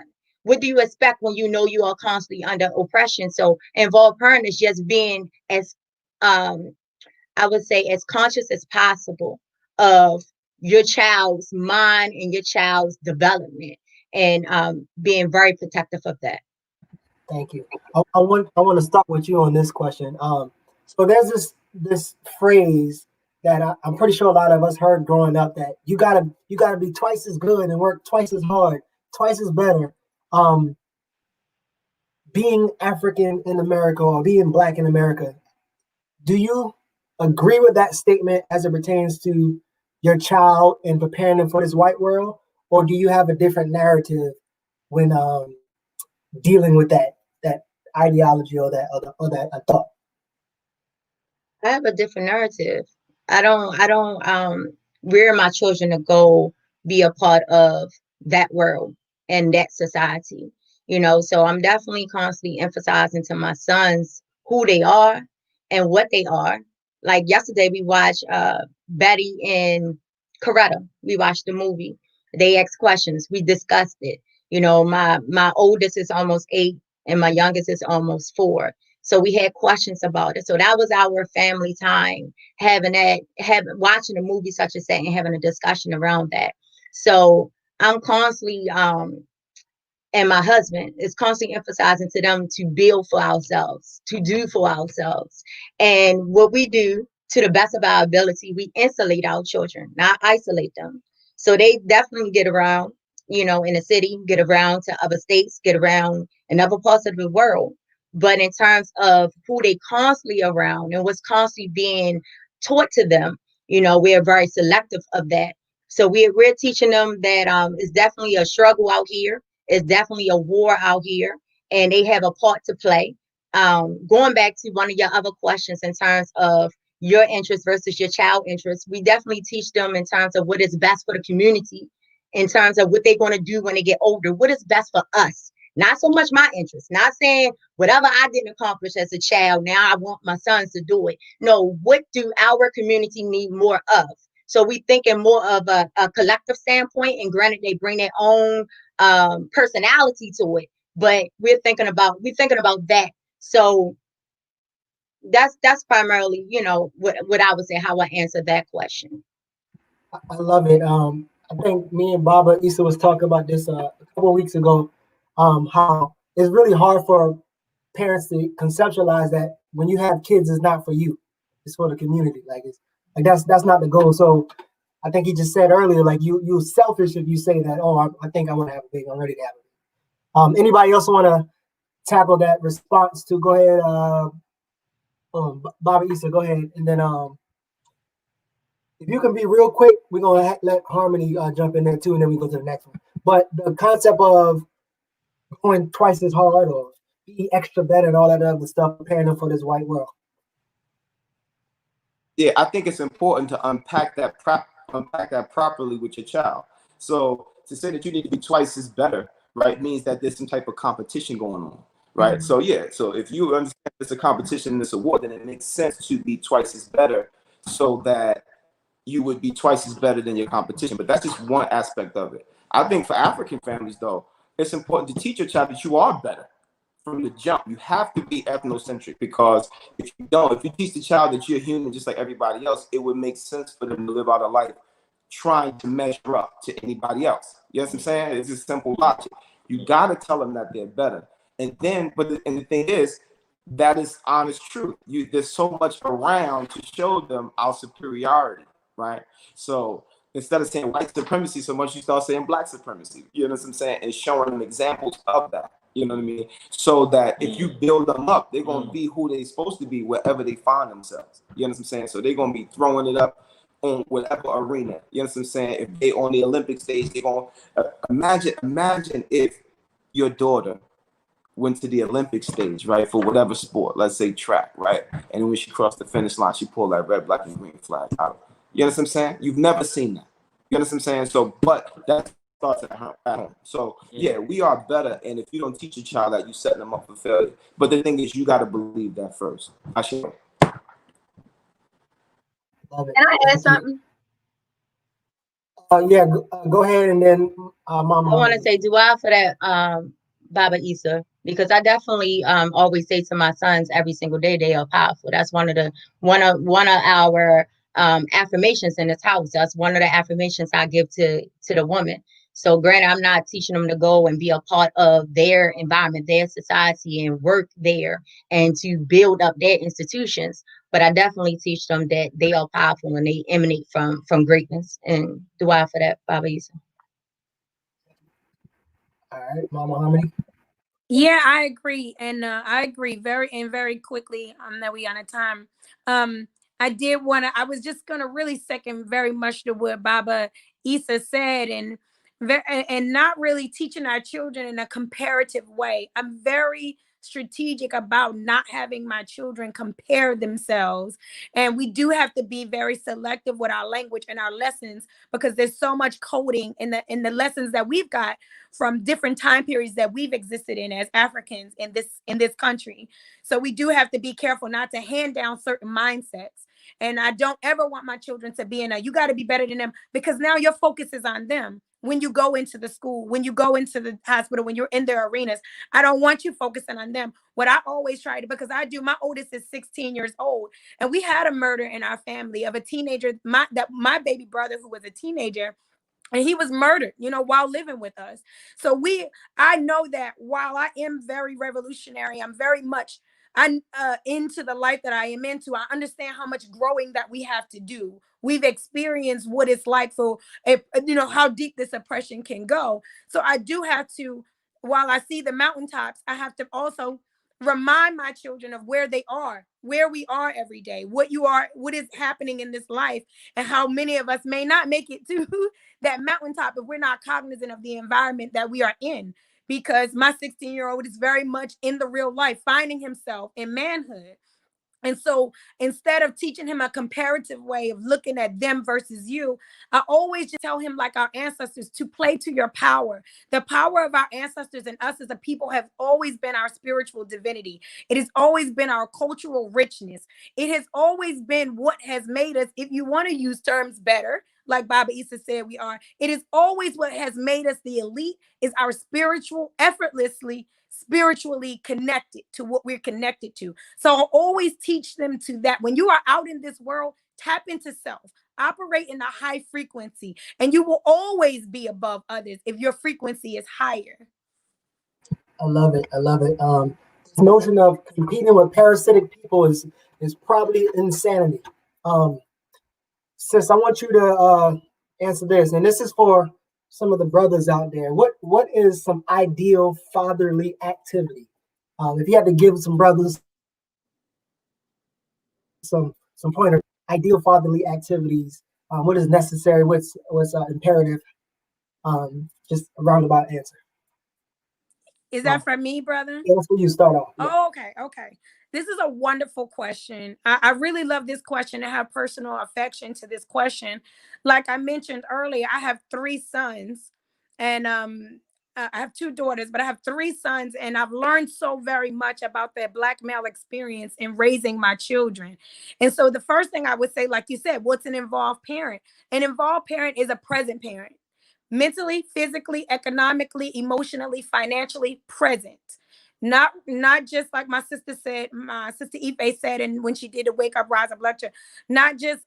Speaker 3: What do you expect when you know you are constantly under oppression? So involved parent is just being as I would say as conscious as possible of your child's mind and your child's development, and being very protective of that.
Speaker 1: Thank you. I want to start with you on this question. So there's this phrase that I'm pretty sure a lot of us heard growing up, that you gotta be twice as good and work twice as hard, twice as better. Being African in America or being Black in America, do you agree with that statement as it pertains to your child and preparing them for this white world, or do you have a different narrative when dealing with that ideology or that thought?
Speaker 3: I have a different narrative. I don't rear my children to go be a part of that world and that society. So I'm definitely constantly emphasizing to my sons who they are and what they are. Like yesterday we watched Betty and Coretta. We watched the movie. They asked questions. We discussed it. My oldest is almost 8 and my youngest is almost 4. So we had questions about it. So that was our family time, watching a movie such as that and having a discussion around that. So I'm constantly, and my husband is constantly emphasizing to them to build for ourselves, to do for ourselves. And what we do to the best of our ability, we insulate our children, not isolate them. So they definitely get around, in the city, get around to other states, get around in other parts of the world. But in terms of who they constantly around and what's constantly being taught to them, we're very selective of that. So we're teaching them that it's definitely a struggle out here. It's definitely a war out here, and they have a part to play. Going back to one of your other questions in terms of your interest versus your child interest, we definitely teach them in terms of what is best for the community, in terms of what they're going to do when they get older, what is best for us. Not so much my interest, not saying whatever I didn't accomplish as a child, now I want my sons to do it. No, what do our community need more of? So we thinking more of a collective standpoint, and granted they bring their own personality to it, but we're thinking about that. So that's primarily, what I would say, how I answer that question.
Speaker 1: I love it. I think me and Baba Issa was talking about this a couple of weeks ago. How it's really hard for parents to conceptualize that when you have kids, it's not for you; it's for the community. That's not the goal. So I think he just said earlier, like you're selfish if you say that. Oh, I think I want to have a baby. I'm ready to have a baby. Anybody else want to tackle that response to? Go ahead, Baba Issa. Go ahead, and then if you can be real quick, we're gonna let Harmonie jump in there too, and then we go to the next one. But the concept of going twice as hard or be extra better and all that other stuff, preparing them for this white world.
Speaker 2: Yeah, I think it's important to unpack that properly with your child. So to say that you need to be twice as better, right, means that there's some type of competition going on, right? Mm-hmm. So yeah, so if you understand it's a competition, this award, then it makes sense to be twice as better, so that you would be twice as better than your competition. But that's just one aspect of it. I think for African families, though, it's important to teach your child that you are better from the jump. You have to be ethnocentric, because if you teach the child that you're human just like everybody else, it would make sense for them to live out a life trying to measure up to anybody else. You know what I'm saying? It's just simple logic. You got to tell them that they're better. And then, and the thing is, that is honest truth. There's so much around to show them our superiority, right? So instead of saying white supremacy so much, you start saying black supremacy. You know what I'm saying? And showing them examples of that. You know what I mean? So that if you build them up, they're going to be who they're supposed to be wherever they find themselves. You know what I'm saying? So they're going to be throwing it up on whatever arena. You know what I'm saying? If they on the Olympic stage, they're going to imagine if your daughter went to the Olympic stage, right, for whatever sport, let's say track, right? And when she crossed the finish line, she pulled that red, black, and green flag out. You know what I'm saying? You've never seen that. You know what I'm saying? So, but that starts at home. So, yeah, we are better. And if you don't teach a child that, you set them up for failure. But the thing is, you got to believe that first. I should.
Speaker 1: Love it.
Speaker 3: Can I add something?
Speaker 1: Yeah, go ahead, and then Mama.
Speaker 3: I want to say dua for that, Baba Issa, because I definitely always say to my sons every single day they are powerful. That's one of our affirmations in this house. That's one of the affirmations I give to the woman. So granted, I'm not teaching them to go and be a part of their environment, their society, and work there and to build up their institutions. But I definitely teach them that they are powerful and they emanate from greatness. And dua for that, Baba Issa.
Speaker 1: All right, Mama Harmony.
Speaker 4: Yeah, I agree, and I agree very quickly. That we on a time. I did want to. I was just gonna really second very much to what Baba Issa said, and not really teaching our children in a comparative way. I'm very strategic about not having my children compare themselves, and we do have to be very selective with our language and our lessons because there's so much coding in the lessons that we've got from different time periods that we've existed in as Africans in this country. So we do have to be careful not to hand down certain mindsets. And I don't ever want my children to be in you got to be better than them, because now your focus is on them. When you go into the school, when you go into the hospital, when you're in their arenas, I don't want you focusing on them. What I always try to, because my oldest is 16 years old, and we had a murder in our family of a teenager, my baby brother who was a teenager. And he was murdered, while living with us. So I know that while I am very revolutionary, I'm very much into the life that I am into. I understand how much growing that we have to do. We've experienced what it's like for, how deep this oppression can go. So I do have to, while I see the mountaintops, I have to also remind my children of where they are, where we are every day, what is happening in this life, and how many of us may not make it to that mountaintop if we're not cognizant of the environment that we are in. Because my 16-year-old is very much in the real life, finding himself in manhood. And so instead of teaching him a comparative way of looking at them versus you, I always just tell him, like our ancestors, to play to your power. The power of our ancestors and us as a people have always been our spiritual divinity. It has always been our cultural richness. It has always been what has made us, if you want to use terms better, like Baba Issa said we are, it is always what has made us the elite, is our spiritually connected to what we're connected to. So I'll always teach them to that. When you are out in this world, tap into self, operate in a high frequency, and you will always be above others if your frequency is higher.
Speaker 1: I love it. This notion of competing with parasitic people is probably insanity. Sis, I want you to answer this, and this is for some of the brothers out there. What is some ideal fatherly activity? If you had to give some brothers some pointer, ideal fatherly activities, what is necessary, what's imperative? Just a roundabout answer.
Speaker 4: Is that for me, brother?
Speaker 1: Yeah, that's where you start off. Yeah.
Speaker 4: Oh, okay. This is a wonderful question. I really love this question. I have personal affection to this question. Like I mentioned earlier, I have 3 sons, and I have 2 daughters, but I have 3 sons, and I've learned so very much about that Black male experience in raising my children. And so the first thing I would say, like you said, what's an involved parent? An involved parent is a present parent. Mentally, physically, economically, emotionally, financially present. Not just like my sister Ife said, and when she did the Wake Up Rise Up lecture, not just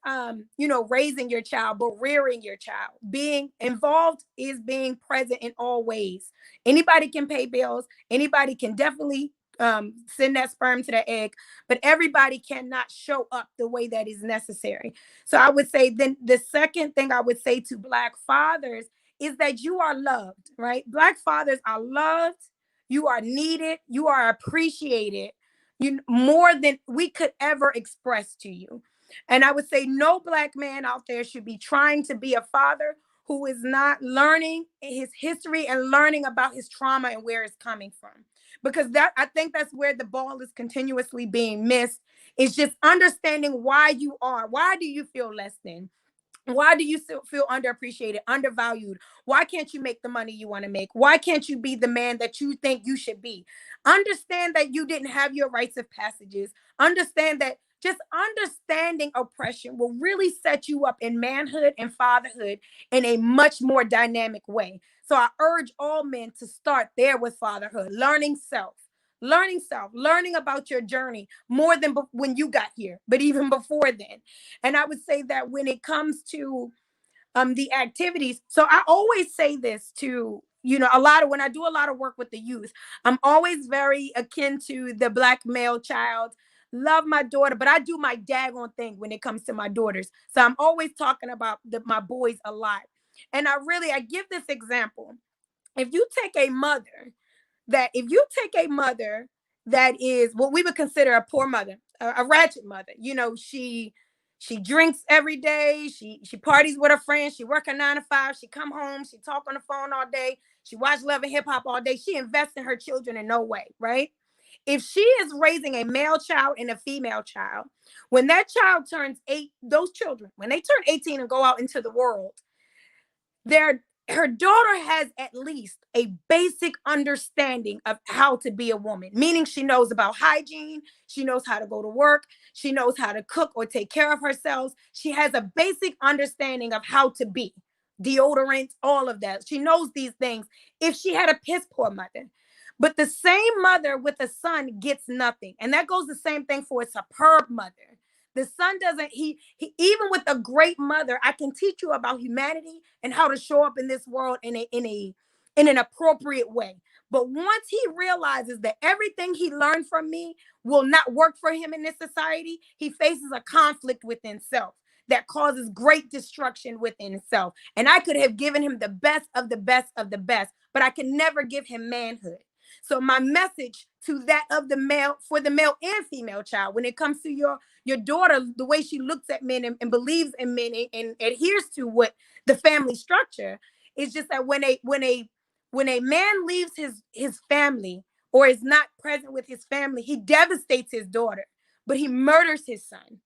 Speaker 4: raising your child, but rearing your child. Being involved is being present in all ways. Anybody can pay bills. Anybody can definitely send that sperm to the egg, but everybody cannot show up the way that is necessary. So I would say then the second thing I would say to Black fathers is that you are loved, right? Black fathers are loved, you are needed, you are appreciated, you more than we could ever express to you. And I would say no Black man out there should be trying to be a father who is not learning his history and learning about his trauma and where it's coming from. Because that, I think that's where the ball is continuously being missed. It's just understanding why you are. Why do you feel less than? Why do you still feel underappreciated, undervalued? Why can't you make the money you want to make? Why can't you be the man that you think you should be? Understand that you didn't have your rites of passages. Understand that just understanding oppression will really set you up in manhood and fatherhood in a much more dynamic way. So I urge all men to start there with fatherhood, learning self, learning about your journey more than when you got here, but even before then. And I would say that when it comes to the activities, so I always say this to, you know, when I do a lot of work with the youth, I'm always very akin to the Black male child. Love my daughter, but I do my daggone thing when it comes to my daughters. So I'm always talking about my boys a lot. And I give this example. If you take a mother that is what we would consider a poor mother, a ratchet mother, you know, she drinks every day, she parties with her friends, she work a 9 to 5, she come home, she talk on the phone all day, she watch Love and Hip Hop all day, she invests in her children in no way, right? If she is raising a male child and a female child, when that child turns 8, those children, when they turn 18 and go out into the world, her daughter has at least a basic understanding of how to be a woman, meaning she knows about hygiene, she knows how to go to work, she knows how to cook or take care of herself. She has a basic understanding of how to be, deodorant, all of that. She knows these things if she had a piss poor mother. But the same mother with a son gets nothing. And that goes the same thing for a superb mother. The son doesn't, he even with a great mother, I can teach you about humanity and how to show up in this world in an appropriate way. But once he realizes that everything he learned from me will not work for him in this society, he faces a conflict within self that causes great destruction within himself. And I could have given him the best of the best of the best, but I can never give him manhood. So my message to that of the male, for the male and female child, when it comes to your daughter, the way she looks at men and believes in men and adheres to what the family structure is, just that when a man leaves his family or is not present with his family, he devastates his daughter, but he murders his son.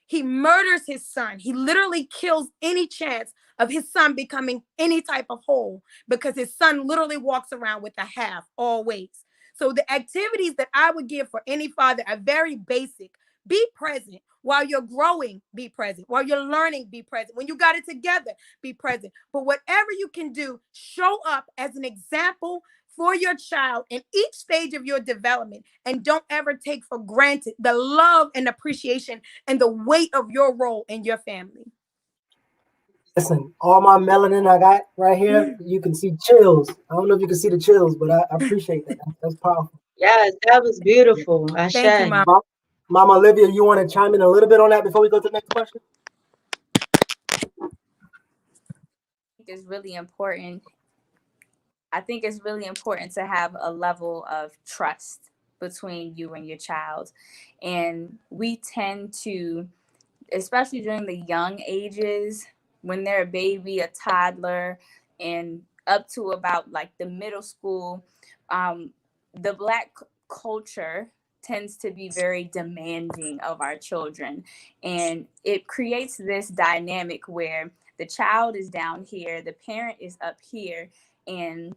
Speaker 4: He murders his son. He literally kills any chance of his son becoming any type of whole, because his son literally walks around with a half always. So the activities that I would give for any father are very basic. Be present while you're growing. Be present while you're learning. Be present when you got it together. Be present. But whatever you can do, show up as an example for your child in each stage of your development, and don't ever take for granted the love and appreciation and the weight of your role in your family.
Speaker 1: Listen, all my melanin I got right here, you can see chills. I don't know if you can see the chills, but I appreciate that. That's powerful.
Speaker 3: Yes, that was beautiful.
Speaker 4: Thank you, Mom.
Speaker 1: Mama Olivia, you want to chime in a little bit on that before we go to the next question?
Speaker 5: It's really important. I think it's really important to have a level of trust between you and your child. And we tend to, especially during the young ages, when they're a baby, a toddler, and up to about like the middle school, the Black culture tends to be very demanding of our children. And it creates this dynamic where the child is down here, the parent is up here, and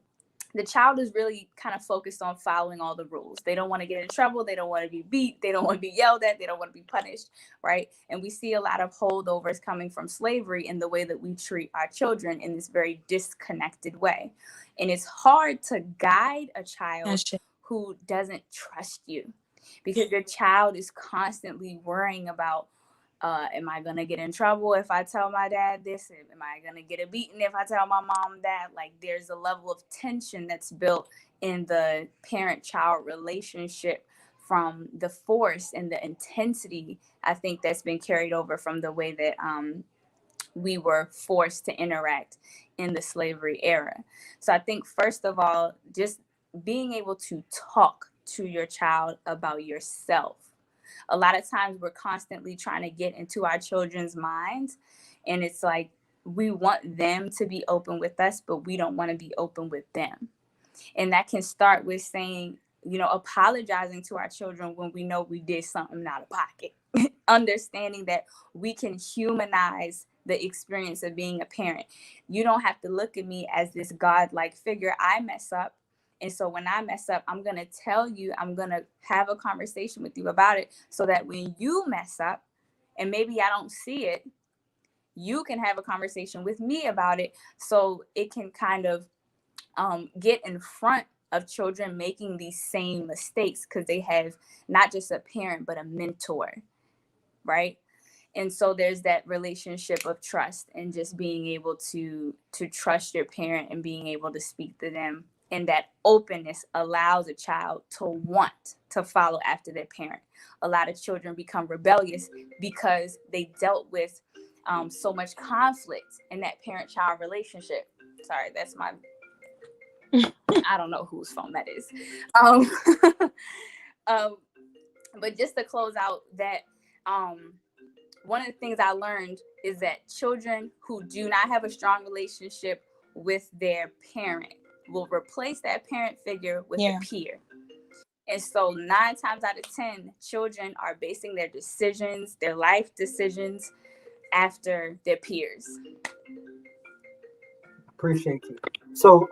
Speaker 5: the child is really kind of focused on following all the rules. They don't want to get in trouble. They don't want to be beat. They don't want to be yelled at. They don't want to be punished, right? And we see a lot of holdovers coming from slavery in the way that we treat our children in this very disconnected way. And it's hard to guide a child who doesn't trust you, because your child is constantly worrying about Am I gonna get in trouble if I tell my dad this? Am I gonna get a beating if I tell my mom that? Like, there's a level of tension that's built in the parent-child relationship from the force and the intensity, I think, that's been carried over from the way that we were forced to interact in the slavery era. So I think, first of all, just being able to talk to your child about yourself. A lot of times we're constantly trying to get into our children's minds, and it's like we want them to be open with us, but we don't want to be open with them. And that can start with saying, apologizing to our children when we know we did something out of pocket. Understanding that we can humanize the experience of being a parent. You don't have to look at me as this godlike figure. I mess up. And so when I mess up, I'm going to tell you, I'm going to have a conversation with you about it so that when you mess up, and maybe I don't see it, you can have a conversation with me about it, so it can kind of get in front of children making these same mistakes, because they have not just a parent, but a mentor, right? And so there's that relationship of trust, and just being able to trust your parent and being able to speak to them. And that openness allows a child to want to follow after their parent. A lot of children become rebellious because they dealt with so much conflict in that parent-child relationship. Sorry, that's my, I don't know whose phone that is. But just to close out that, one of the things I learned is that children who do not have a strong relationship with their parent will replace that parent figure with a peer. And so 9 times out of 10, children are basing their decisions, their life decisions, after their peers.
Speaker 1: Appreciate you. So,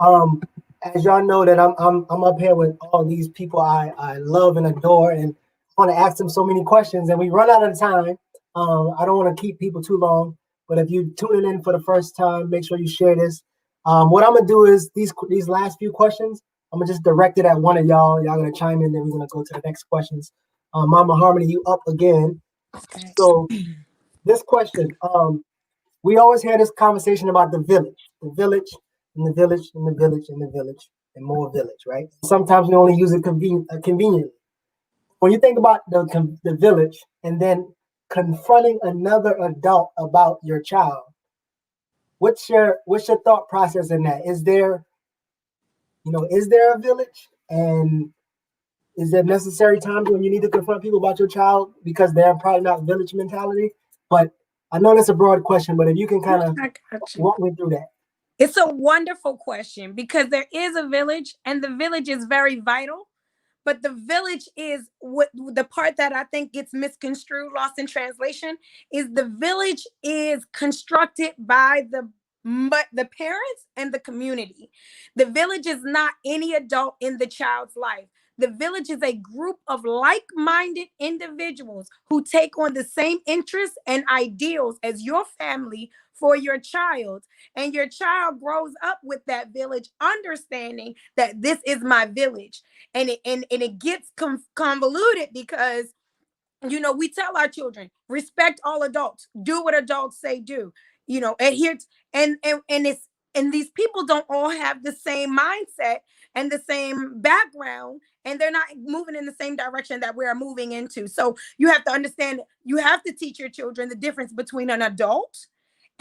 Speaker 1: as y'all know that I'm up here with all these people I love and adore, and I want to ask them so many questions, and we run out of time. I don't want to keep people too long, but if you're tuning in for the first time, make sure you share this. What I'm gonna do is these last few questions, I'm gonna just direct it at one of y'all. Y'all gonna chime in, then we're gonna go to the next questions. Mama Harmony, you up again? So this question, we always hear this conversation about the village, and the village, and the village, and the village, and more village, right? Sometimes we only use it conveniently. When you think about the village, and then confronting another adult about your child, what's your thought process in that? Is there a village, and is there necessary times when you need to confront people about your child because they're probably not village mentality? But I know that's a broad question, but if you can kind of walk me through that.
Speaker 4: It's a wonderful question, because there is a village, and the village is very vital. But the village is what the part that I think gets misconstrued, lost in translation, is the village is constructed by the parents and the community. The village is not any adult in the child's life. The village is a group of like-minded individuals who take on the same interests and ideals as your family for your child. And your child grows up with that village, understanding that this is my village. And it gets convoluted because, we tell our children, respect all adults, do what adults say do, adhere to, and these people don't all have the same mindset and the same background, and they're not moving in the same direction that we're moving into. So you have to understand, you have to teach your children the difference between an adult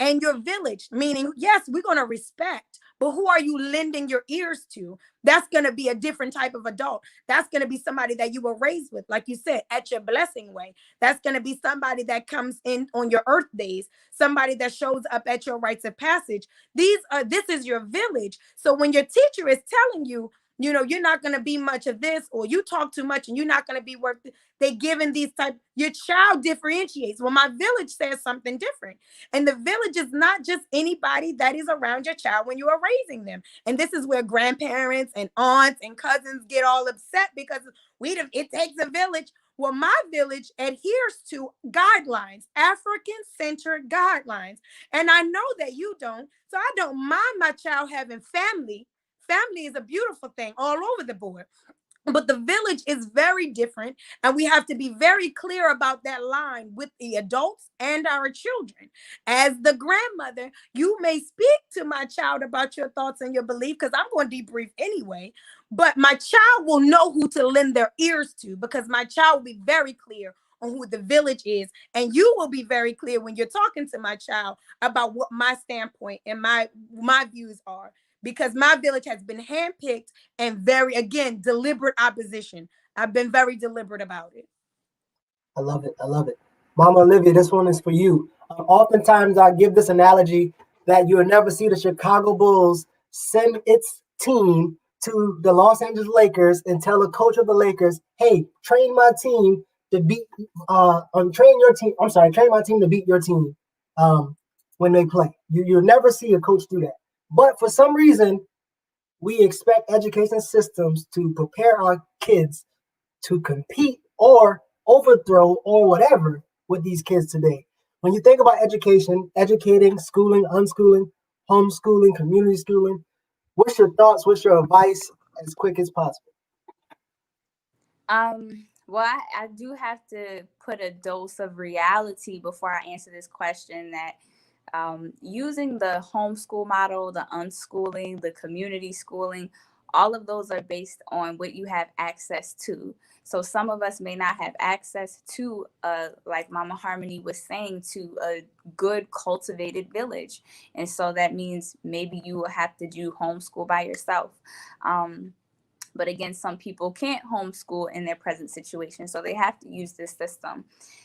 Speaker 4: and your village, meaning, yes, we're going to respect, but who are you lending your ears to? That's going to be a different type of adult. That's going to be somebody that you were raised with, like you said, at your blessing way. That's going to be somebody that comes in on your earth days, somebody that shows up at your rites of passage. This is your village. So when your teacher is telling you, you're not going to be much of this, or you talk too much and you're not going to be worth it, they given these type, your child differentiates. Well, my village says something different. And the village is not just anybody that is around your child when you are raising them. And this is where grandparents and aunts and cousins get all upset, because it takes a village. Well, my village adheres to guidelines, African-centered guidelines. And I know that you don't. So I don't mind my child having family. Family is a beautiful thing all over the board. But the village is very different, and we have to be very clear about that line with the adults and our children. As the grandmother, you may speak to my child about your thoughts and your belief, because I'm going to debrief anyway, but my child will know who to lend their ears to, because my child will be very clear on who the village is, and you will be very clear when you're talking to my child about what my standpoint and my views are, because my village has been handpicked and very, again, deliberate opposition. I've been very deliberate about it.
Speaker 1: I love it. I love it. Mama Olivyah, this one is for you. Oftentimes I give this analogy that you'll never see the Chicago Bulls send its team to the Los Angeles Lakers and tell the coach of the Lakers, hey, train my team to beat train my team to beat your team when they play. You'll never see a coach do that. But for some reason, we expect education systems to prepare our kids to compete or overthrow or whatever with these kids today. When you think about education, educating, schooling, unschooling, homeschooling, community schooling, what's your thoughts? What's your advice as quick as possible?
Speaker 5: Well, I do have to put a dose of reality before I answer this question, that using the homeschool model, the unschooling, the community schooling, all of those are based on what you have access to. So some of us may not have access to, like Mama Harmonie was saying, to a good cultivated village. And so that means maybe you will have to do homeschool by yourself. But again, some people can't homeschool in their present situation, so they have to use this system.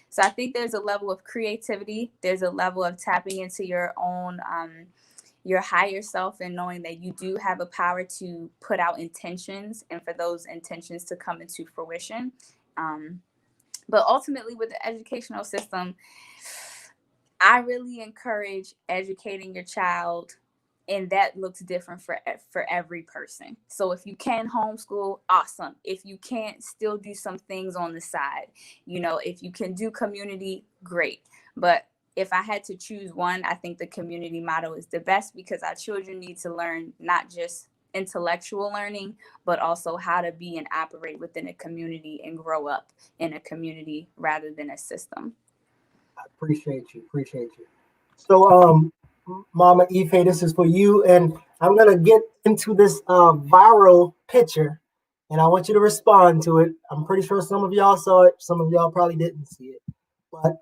Speaker 5: So I think there's a level of creativity. There's a level of tapping into your own, your higher self, and knowing that you do have a power to put out intentions and for those intentions to come into fruition. But ultimately, with the educational system, I really encourage educating your child, and that looks different for every person. So if you can homeschool, awesome. If you can't, still do some things on the side. You know, if you can do community, great. But if I had to choose one, I think the community model is the best, because our children need to learn not just intellectual learning, but also how to be and operate within a community and grow up in a community rather than a system.
Speaker 1: I appreciate you. So, Mama Ife, this is for you, and I'm gonna get into this viral picture, and I want you to respond to it. I'm pretty sure some of y'all saw it, some of y'all probably didn't see it, but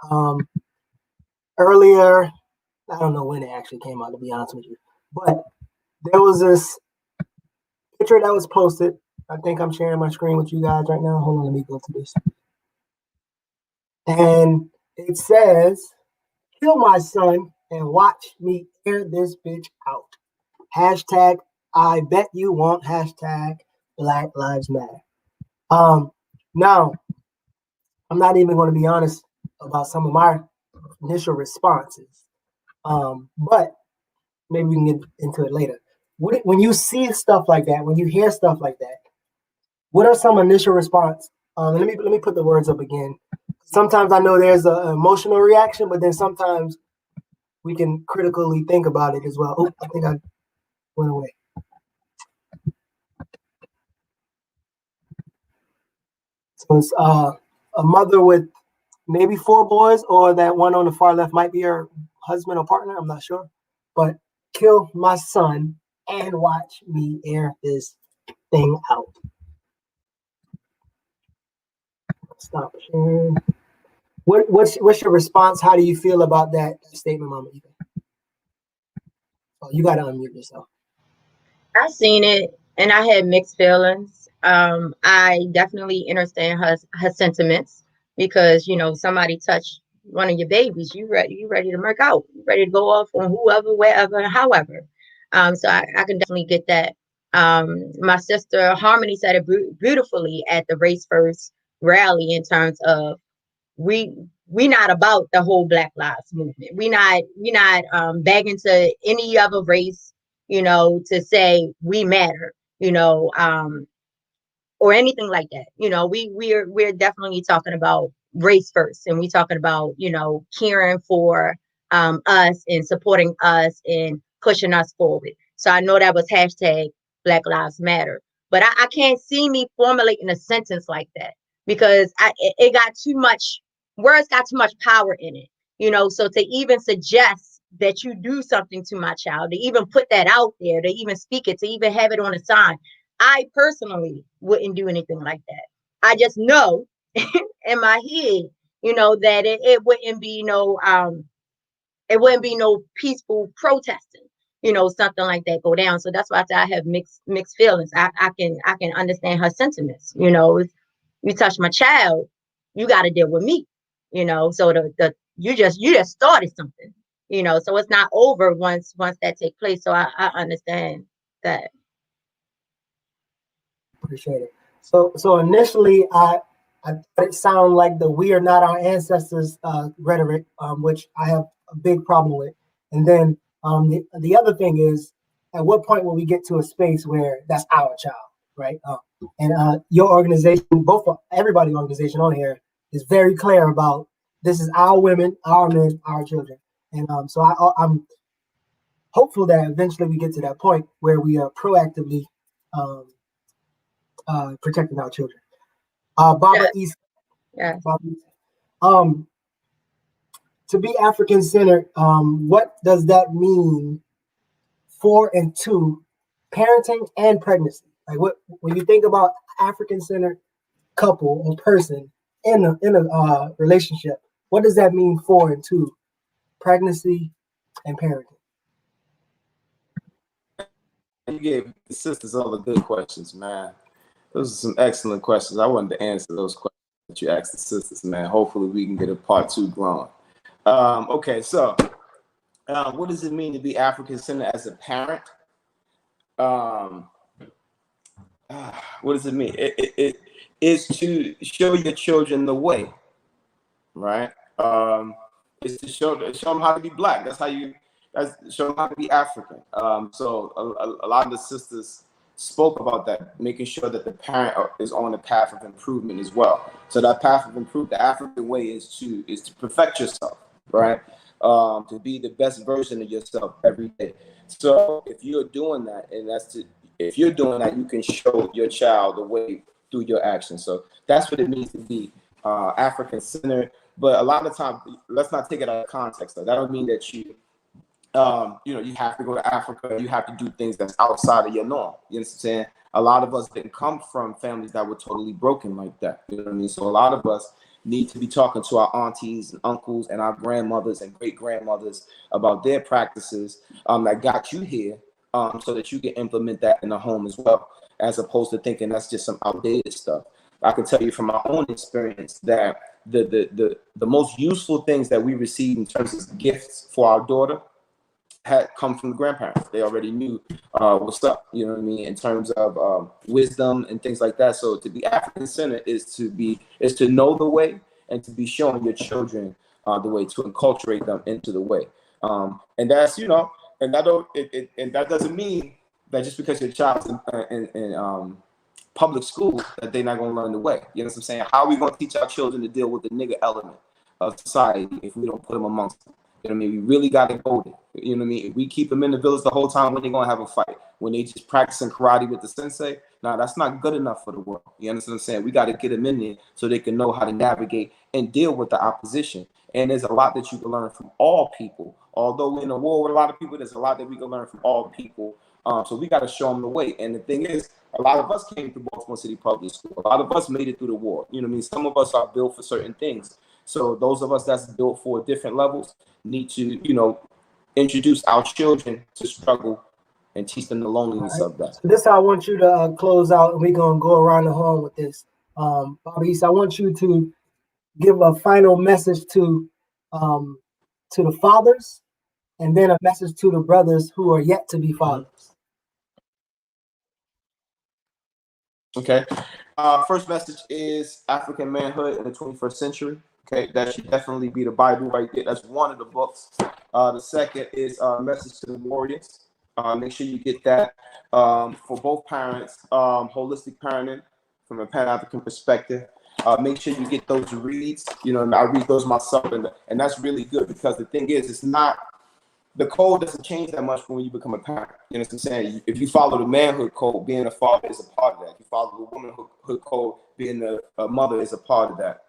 Speaker 1: earlier, I don't know when it actually came out, to be honest with you, but there was this picture that was posted. I think I'm sharing my screen with you guys right now. Hold on, let me go to this, and it says, "Kill my son and watch me air this bitch out. Hashtag I bet you won't. Hashtag Black Lives Matter." Now, I'm not even going to be honest about some of my initial responses, but maybe we can get into it later. When you see stuff like that, when you hear stuff like that, what are some initial response? Let me put the words up again. Sometimes I know there's an emotional reaction, but then sometimes we can critically think about it as well. Oh, I think I went away. So it's a mother with maybe 4 boys, or that one on the far left might be her husband or partner. I'm not sure. But kill my son and watch me air this thing out. Stop sharing. What's your response? How do you feel about that statement, Mama Eva? Oh, you got to unmute yourself.
Speaker 3: I seen it and I had mixed feelings. I definitely understand her sentiments, because somebody touched one of your babies, you ready to mark out, you ready to go off on whoever, wherever, however. So I can definitely get that. My sister Harmonie said it beautifully at the Race First rally, in terms of we not about the whole Black Lives movement. We not begging to any other race, to say we matter, or anything like that. We're definitely talking about race first, and we talking about, caring for us and supporting us and pushing us forward. So I know that was hashtag Black Lives Matter, but I can't see me formulating a sentence like that because it got too much, words got too much power in it, so to even suggest that you do something to my child, to even put that out there, to even speak it, to even have it on a sign, I personally wouldn't do anything like that. I just know in my head, that it wouldn't be no peaceful protesting, something like that go down. So that's why I say I have mixed feelings. I can understand her sentiments. If you touch my child, you got to deal with me. So the you just started something. So it's not over once that take place. So I understand that.
Speaker 1: Appreciate it. So initially, I thought it sounded like the "we are not our ancestors" rhetoric, which I have a big problem with. And then the other thing is, at what point will we get to a space where that's our child, right? And your organization, everybody organization on here, is very clear about this is our women, our men, our children. And so I'm hopeful that eventually we get to that point where we are proactively protecting our children. Baba East.
Speaker 3: Yeah.
Speaker 1: To be African centered, what does that mean for and to parenting and pregnancy? Like, what when you think about African centered couple or person in a relationship, what does that mean for and to pregnancy and parenting?
Speaker 2: You gave the sisters all the good questions, man. Those are some excellent questions. I wanted to answer those questions that you asked the sisters, man. Hopefully we can get a part 2 going. Okay, so what does it mean to be African-centered as a parent? What does it mean? It is to show your children the way, right? It's to show them how to be Black. Show them how to be African. So a lot of the sisters spoke about that, making sure that the parent is on the path of improvement as well. So that path of improvement, the African way, is to perfect yourself, right? To be the best version of yourself every day. So if you're doing that, if you're doing that, you can show your child the way through your actions. So that's what it means to be African-centered. But a lot of times, let's not take it out of context. Though. That don't mean that you have to go to Africa. You have to do things that's outside of your norm. You understand? A lot of us didn't come from families that were totally broken like that. You know what I mean? So a lot of us need to be talking to our aunties and uncles and our grandmothers and great grandmothers about their practices that got you here, so that you can implement that in the home as well, as opposed to thinking that's just some outdated stuff. I can tell you from my own experience that the most useful things that we received in terms of gifts for our daughter had come from the grandparents. They already knew what's up, you know what I mean, in terms of wisdom and things like that. So to be African-centered is to know the way and to be showing your children the way, to enculturate them into the way. And that's, and that doesn't mean that just because your child's in public school that they're not going to learn the way. You know what I'm saying? How are we going to teach our children to deal with the nigger element of society if we don't put them amongst them? You know what I mean? We really got to go there. You know what I mean? If we keep them in the village the whole time, when they going to have a fight? When they just practicing karate with the sensei? No, that's not good enough for the world. You understand what I'm saying? We got to get them in there so they can know how to navigate and deal with the opposition. And there's a lot that you can learn from all people. Although we're in a war with a lot of people, there's a lot that we can learn from all people. So we got to show them the way. And the thing is, a lot of us came through Baltimore City Public School. A lot of us made it through the war. You know what I mean? Some of us are built for certain things. So those of us that's built for different levels need to, introduce our children to struggle and teach them the loneliness of that.
Speaker 1: So this I want you to close out, and we're going to go around the horn with this. Bobby, I want you to give a final message to the fathers, and then a message to the brothers who are yet to be fathers.
Speaker 2: Okay. First message is African manhood in the 21st century. Okay, that should definitely be the Bible right there. That's one of the books. The second is Message to the Warriors. Make sure you get that for both parents. Holistic parenting from a Pan-African perspective. Make sure you get those reads. I read those myself, and that's really good, because the thing is, it's not the code doesn't change that much when you become a parent. You know what I'm saying? If you follow the manhood code, being a father is a part of that. If you follow the womanhood code, being a mother is a part of that.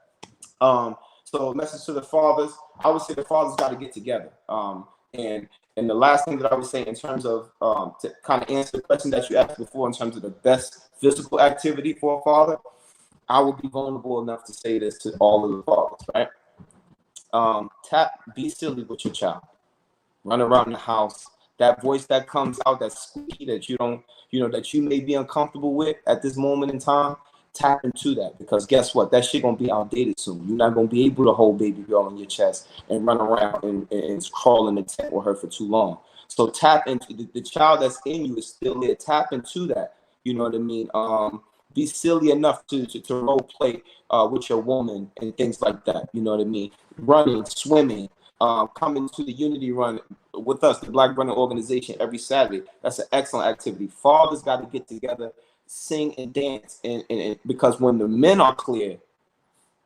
Speaker 2: So message to the fathers, I would say the fathers got to get together. And the last thing that I would say in terms of to kind of answer the question that you asked before in terms of the best physical activity for a father, I would be vulnerable enough to say this to all of the fathers, right? Be silly with your child. Run around the house. That voice that comes out, that squeaky that you don't, that you may be uncomfortable with at this moment in time, tap into that, because guess what? That shit gonna be outdated soon. You're not gonna be able to hold baby girl on your chest and run around and crawl in the tent with her for too long. So tap into the child that's in you is still there. Tap into that. You know what I mean? Be silly enough to role play with your woman and things like that. You know what I mean? Running, swimming, coming to the Unity Run with us, the Black Running Organization, every Saturday. That's an excellent activity. Fathers got to get together, sing and dance, and because when the men are clear,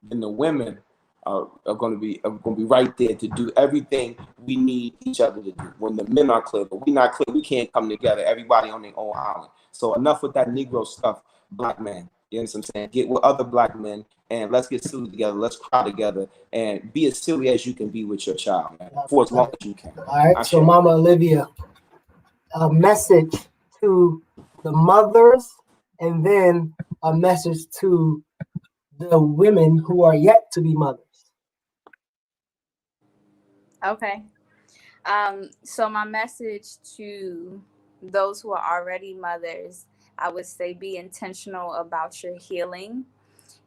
Speaker 2: then the women are going to be right there to do everything we need each other to do. When the men are clear, but we're not clear, we can't come together. Everybody on their own island. So enough with that Negro stuff, black man. You know what I'm saying? Get with other black men and let's get silly together. Let's cry together and be as silly as you can be with your child, man, for as long as you can.
Speaker 1: All right. So, Mama Olivyah, a message to the mothers, and then a message to the women who are yet to be mothers.
Speaker 5: Okay. So my message to those who are already mothers, I would say be intentional about your healing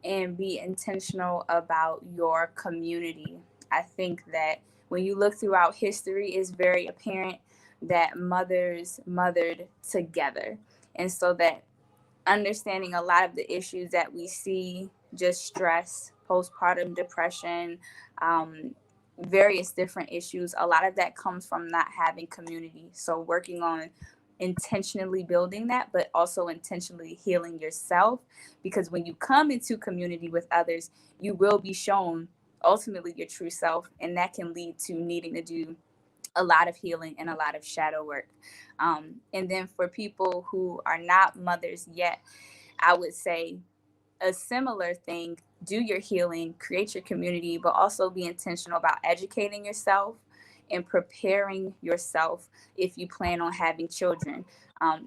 Speaker 5: and be intentional about your community. I think that when you look throughout history, it's very apparent that mothers mothered together. And so that understanding a lot of the issues that we see, just stress, postpartum depression, various different issues, a lot of that comes from not having community. So working on intentionally building that, but also intentionally healing yourself, because when you come into community with others, you will be shown ultimately your true self, and that can lead to needing to do a lot of healing and a lot of shadow work. And then for people who are not mothers yet, I would say a similar thing: do your healing, create your community, but also be intentional about educating yourself and preparing yourself if you plan on having children.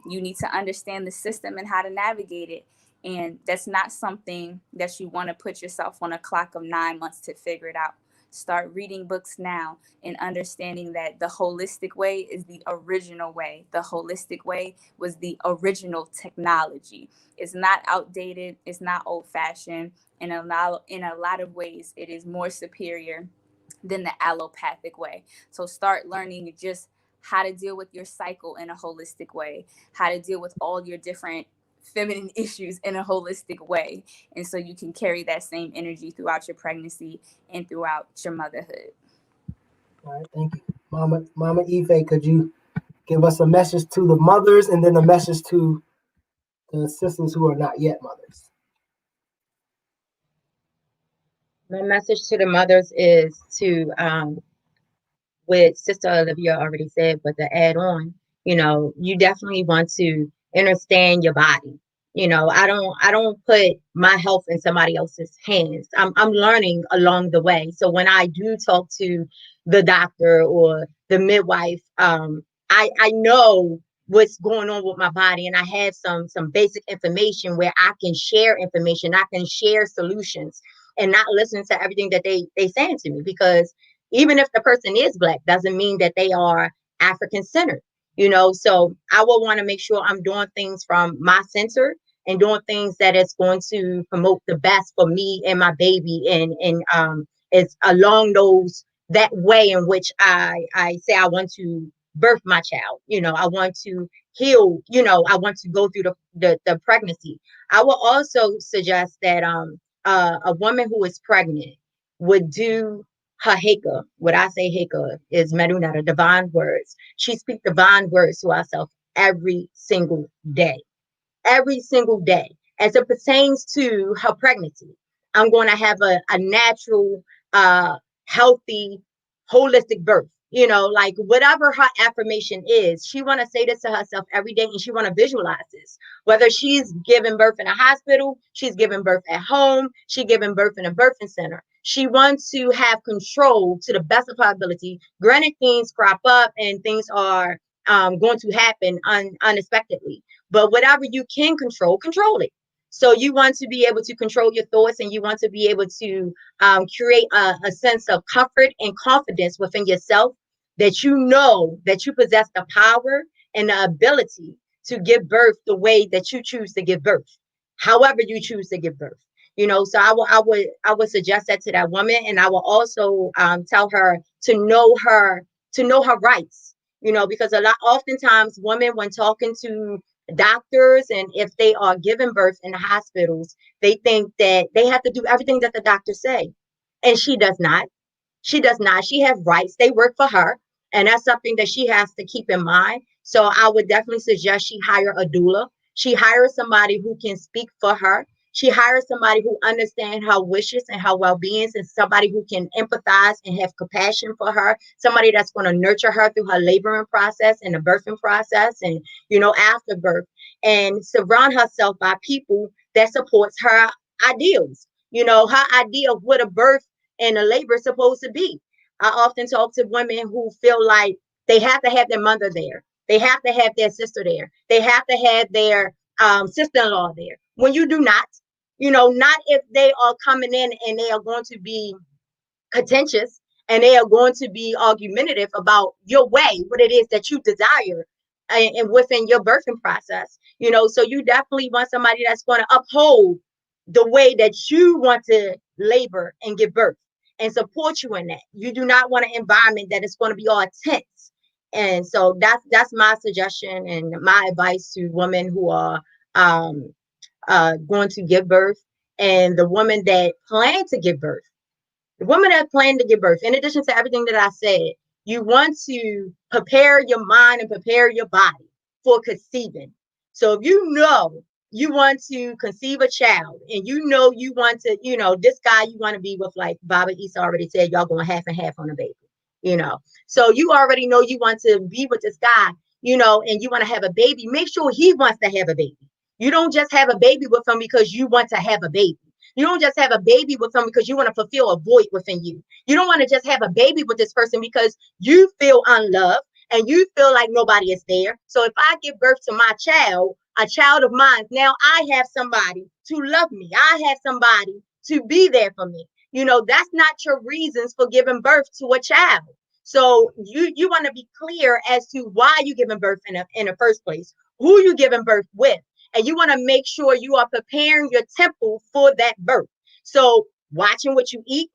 Speaker 5: You need to understand the system and how to navigate it. And that's not something that you want to put yourself on a clock of 9 months to figure it out. Start reading books now and understanding that the holistic way is the original way. The holistic way was the original technology. It's not outdated. It's not old fashioned. In a lot of ways, it is more superior than the allopathic way. So start learning just how to deal with your cycle in a holistic way, how to deal with all your different feminine issues in a holistic way. And so you can carry that same energy throughout your pregnancy and throughout your motherhood.
Speaker 1: All right, thank you. Mama Ife, could you give us a message to the mothers and then a message to the sisters who are not yet mothers?
Speaker 3: My message to the mothers is to, what Sister Olivyah already said, but to add on, you definitely want to understand your body. I don't put my health in somebody else's hands. I'm learning along the way. So when I do talk to the doctor or the midwife, I know what's going on with my body, and I have some basic information where I can share information, I can share solutions, and not listen to everything that they saying to me, because even if the person is Black, doesn't mean that they are African centered, so I will want to make sure I'm doing things from my center and doing things that is going to promote the best for me and my baby, and it's along that way in which I say I want to birth my child. I want to heal. I want to go through the pregnancy. I will also suggest that a woman who is pregnant would do her heka. What I say heka is merunata, divine words. She speaks divine words to herself every single day. Every single day. As it pertains to her pregnancy, I'm going to have a natural, healthy, holistic birth. like whatever her affirmation is, she want to say this to herself every day, and she want to visualize this. Whether she's giving birth in a hospital, she's giving birth at home, she's giving birth in a birthing center. She wants to have control to the best of her ability. Granted, things crop up and things are going to happen unexpectedly, but whatever you can control it. So you want to be able to control your thoughts, and you want to be able to create a sense of comfort and confidence within yourself, that you know that you possess the power and the ability to give birth the way that you choose to give birth, however you choose to give birth. So I would suggest that to that woman, and I will also tell her to know her rights. Because oftentimes women, when talking to doctors, and if they are giving birth in the hospitals, they think that they have to do everything that the doctors say, and she does not. She does not. She has rights. They work for her. And that's something that she has to keep in mind. So I would definitely suggest she hire a doula. She hires somebody who can speak for her. She hires somebody who understands her wishes and her well-beings, and somebody who can empathize and have compassion for her. Somebody that's going to nurture her through her laboring process and the birthing process, and, after birth. And surround herself by people that supports her ideals. Her idea of what a birth and a labor is supposed to be. I often talk to women who feel like they have to have their mother there. They have to have their sister there. They have to have their sister-in-law there. When you do not, not if they are coming in and they are going to be contentious, and they are going to be argumentative about your way, what it is that you desire, and within your birthing process. So you definitely want somebody that's going to uphold the way that you want to labor and give birth, and support you in that. You do not want an environment that is going to be all tense. And so that's my suggestion and my advice to women who are going to give birth, and the women that plan to give birth. The women that plan to give birth, in addition to everything that I said, you want to prepare your mind and prepare your body for conceiving. So if you want to conceive a child, and you want to, this guy you want to be with, like Baba Issa already said, y'all going half and half on the baby, So you already know you want to be with this guy, and you want to have a baby. Make sure he wants to have a baby. You don't just have a baby with him because you want to have a baby. You don't just have a baby with them because you want to fulfill a void within you. You don't want to just have a baby with this person because you feel unloved and you feel like nobody is there. So if I give birth to my child, a child of mine, now I have somebody to love me. I have somebody to be there for me. That's not your reasons for giving birth to a child. So you want to be clear as to why you're giving birth in the first place, who you're giving birth with. And you want to make sure you are preparing your temple for that birth. So watching what you eat,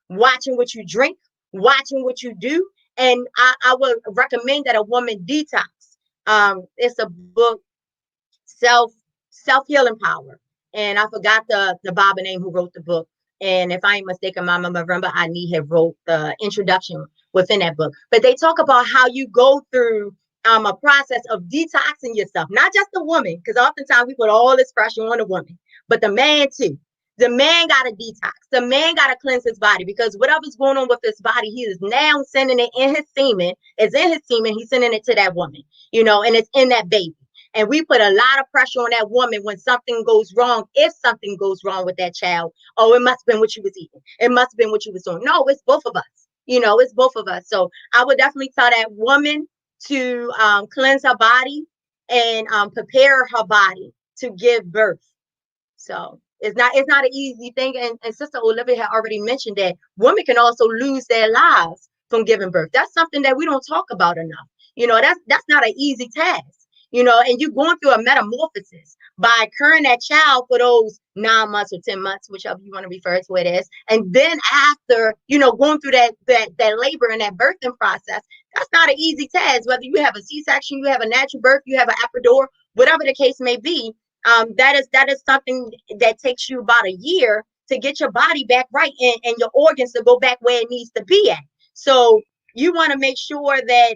Speaker 3: watching what you drink, watching what you do. And I would recommend that a woman detox. It's a book, Self-Healing Power. And I forgot the Baba name who wrote the book. And if I ain't mistaken, Mama Marimba Ani have wrote the introduction within that book. But they talk about how you go through a process of detoxing yourself, not just the woman, because oftentimes we put all this pressure on the woman, but the man too. The man got to detox. The man got to cleanse his body, because whatever's going on with his body, he is now sending it in his semen. It's in his semen. He's sending it to that woman, and it's in that baby. And we put a lot of pressure on that woman when something goes wrong. If something goes wrong with that child, oh, it must have been what you was eating. It must have been what you was doing. No, it's both of us. It's both of us. So I would definitely tell that woman to cleanse her body and prepare her body to give birth. So it's not an easy thing. And Sister Olivyah had already mentioned that women can also lose their lives from giving birth. That's something that we don't talk about enough. That's not an easy task. And you're going through a metamorphosis by carrying that child for those 9 months or 10 months, whichever you want to refer to it as. And then after, going through that labor and that birthing process, that's not an easy task. Whether you have a C-section, you have a natural birth, you have an epidural, whatever the case may be, that is something that takes you about a year to get your body back right and your organs to go back where it needs to be at. So you want to make sure that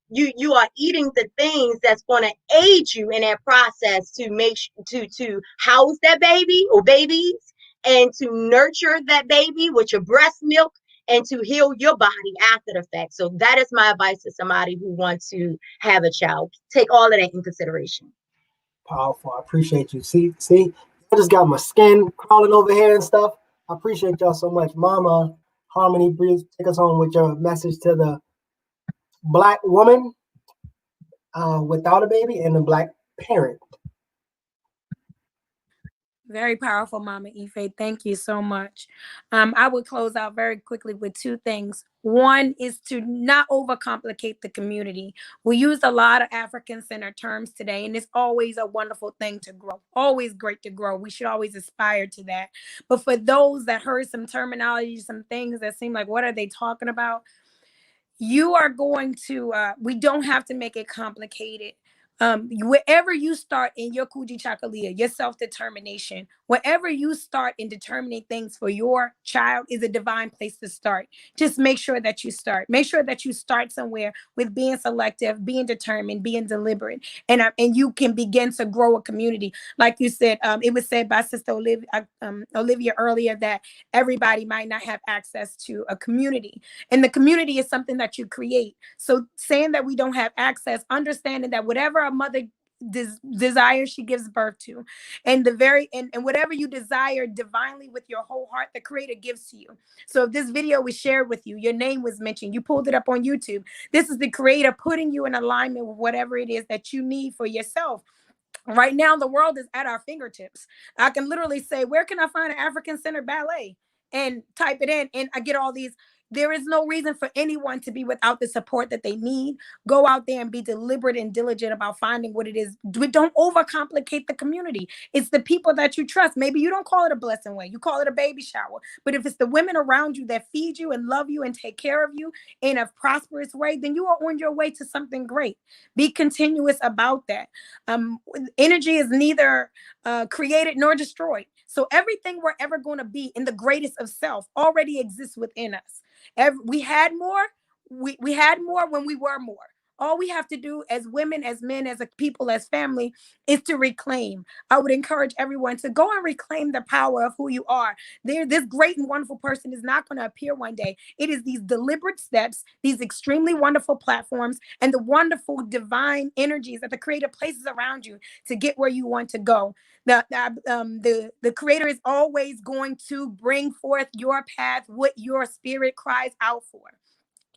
Speaker 3: you are eating the things that's going to aid you in that process to house that baby or babies, and to nurture that baby with your breast milk and to heal your body after the fact. So that is my advice to somebody who wants to have a child. Take all of that in consideration.
Speaker 1: Powerful. I appreciate you. See, I just got my skin crawling over here and stuff. I appreciate y'all so much. Mama Harmony, please take us home with your message to the Black woman without a baby and the Black parent.
Speaker 4: Very powerful, Mama Ife. Thank you so much. I would close out very quickly with two things. One is to not overcomplicate the community. We use a lot of African-centered terms today, and it's always a wonderful thing to grow. Always great to grow. We should always aspire to that. But for those that heard some terminology, some things that seem like, what are they talking about? You are going to, we don't have to make it complicated. Wherever you start in your Kuji Chakalia, your self-determination, wherever you start in determining things for your child is a divine place to start. Just make sure that you start. Make sure that you start somewhere with being selective, being determined, being deliberate, and you can begin to grow a community. Like you said, it was said by Sister Olivyah earlier that everybody might not have access to a community, and the community is something that you create. So saying that we don't have access, understanding that whatever a mother desire she gives birth to, and and whatever you desire divinely with your whole heart, the Creator gives to you. So if this video was shared with you, your name was mentioned, you pulled it up on YouTube, this is the Creator putting you in alignment with whatever it is that you need for yourself. Right now, the world is at our fingertips. I can literally say, where can I find an African-centered ballet? And type it in, and I get all these. There is no reason for anyone to be without the support that they need. Go out there and be deliberate and diligent about finding what it is. Don't overcomplicate the community. It's the people that you trust. Maybe you don't call it a blessing way. You call it a baby shower. But if it's the women around you that feed you and love you and take care of you in a prosperous way, then you are on your way to something great. Be continuous about that. Energy is neither created nor destroyed. So everything we're ever going to be in the greatest of self already exists within us. We had more. We had more when we were more. All we have to do as women, as men, as a people, as family is to reclaim. I would encourage everyone to go and reclaim the power of who you are. This great and wonderful person is not going to appear one day. It is these deliberate steps, these extremely wonderful platforms, and the wonderful divine energies that the Creator places around you to get where you want to go. The Creator is always going to bring forth your path, what your spirit cries out for.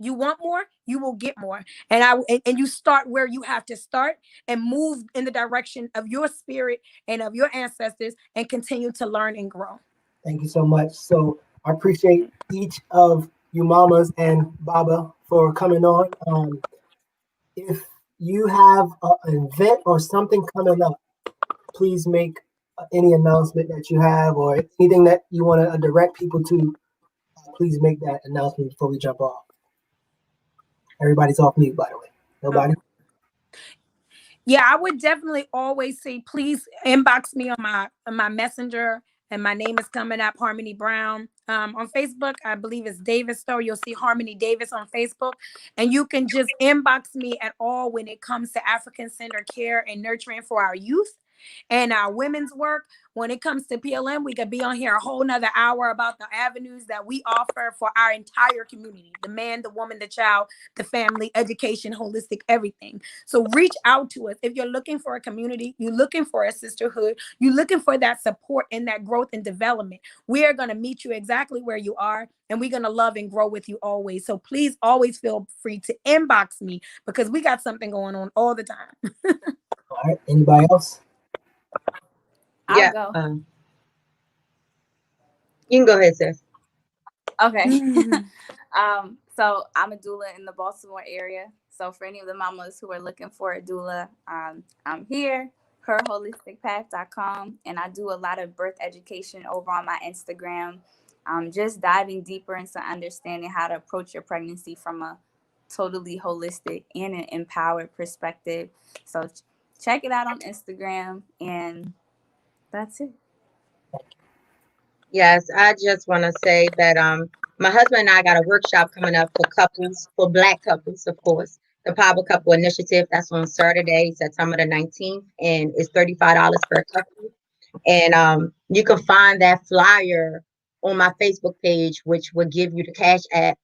Speaker 4: You want more, you will get more. And you start where you have to start and move in the direction of your spirit and of your ancestors and continue to learn and grow.
Speaker 1: Thank you so much. So I appreciate each of you mamas and Baba for coming on. If you have an event or something coming up, please make any announcement that you have or anything that you want to direct people to. Please make that announcement before we jump off. Everybody's off mute, by the way. Nobody?
Speaker 4: Yeah, I would definitely always say, please inbox me on my messenger, and my name is coming up, Harmony Brown. On Facebook, I believe it's Davis Store. You'll see Harmony Davis on Facebook, and you can just inbox me at all when it comes to African-centered care and nurturing for our youth and our women's work. When it comes to PLM, we could be on here a whole nother hour about the avenues that we offer for our entire community, the man, the woman, the child, the family, education, holistic, everything. So reach out to us. If you're looking for a community, you're looking for a sisterhood, you're looking for that support and that growth and development, we are going to meet you exactly where you are, and we're going to love and grow with you always. So please always feel free to inbox me, because we got something going on all the time.
Speaker 1: All right. Anybody else?
Speaker 3: Yeah.
Speaker 5: Go.
Speaker 3: You can go ahead, sis.
Speaker 5: Okay. So I'm a doula in the Baltimore area. So for any of the mamas who are looking for a doula, I'm here, herholisticpath.com, and I do a lot of birth education over on my Instagram. Just diving deeper into understanding how to approach your pregnancy from a totally holistic and an empowered perspective. So check it out on Instagram, and that's it.
Speaker 3: Yes, I just want to say that my husband and I got a workshop coming up for couples, for Black couples, of course. The Power Couple Initiative. That's on Saturday, September the 19th, and it's $35 per couple. And you can find that flyer on my Facebook page, which will give you the Cash App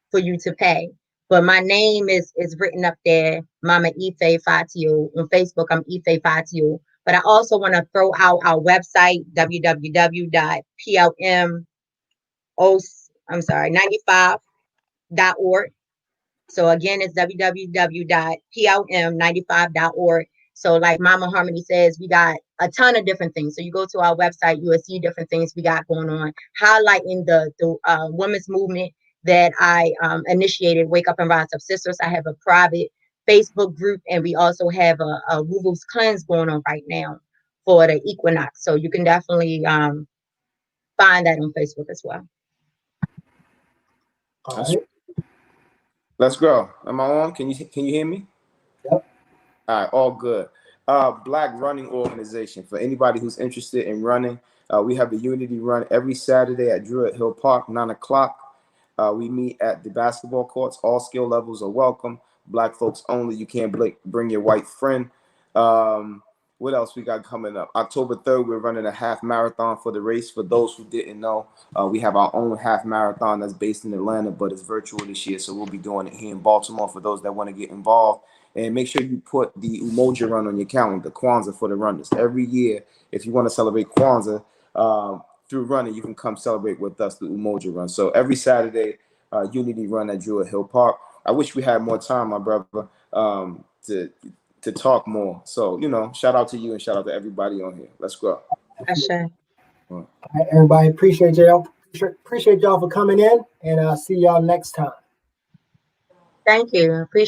Speaker 3: for you to pay. But my name is written up there, Mama Ife Fatio. On Facebook, I'm Ife Fatio. But I also want to throw out our website, www.95.org. So again, it's www.plm95.org. So like Mama Harmonie says, we got a ton of different things. So you go to our website, you will see different things we got going on, highlighting the women's movement that I initiated, Wake Up and Rise Up Sisters. I have a private Facebook group, and we also have a Woo-Woo's Cleanse going on right now for the equinox. So you can definitely find that on Facebook as well.
Speaker 1: All right.
Speaker 2: Let's go. Am I on? Can you hear me?
Speaker 1: Yep.
Speaker 2: All right, all good. Black Running Organization. For anybody who's interested in running, we have the Unity Run every Saturday at Druid Hill Park, 9 o'clock. We meet at the basketball courts. All skill levels are welcome. Black folks only. You can't bring your white friend. What else we got coming up? October 3rd, we're running a half marathon for the race. For those who didn't know, we have our own half marathon that's based in Atlanta, but it's virtual this year. So we'll be doing it here in Baltimore for those that want to get involved. And make sure you put the Umoja Run on your calendar, Kwanzaa for the runners. Every year, if you want to celebrate Kwanzaa through running, you can come celebrate with us, the Umoja Run. So every Saturday, Unity Run at Druid Hill Park. I wish we had more time, my brother, to talk more. So, shout out to you and shout out to everybody on here. Let's go.
Speaker 1: All right, everybody, appreciate y'all. Appreciate y'all for coming in, and I'll see y'all next time.
Speaker 3: Thank you. Appreciate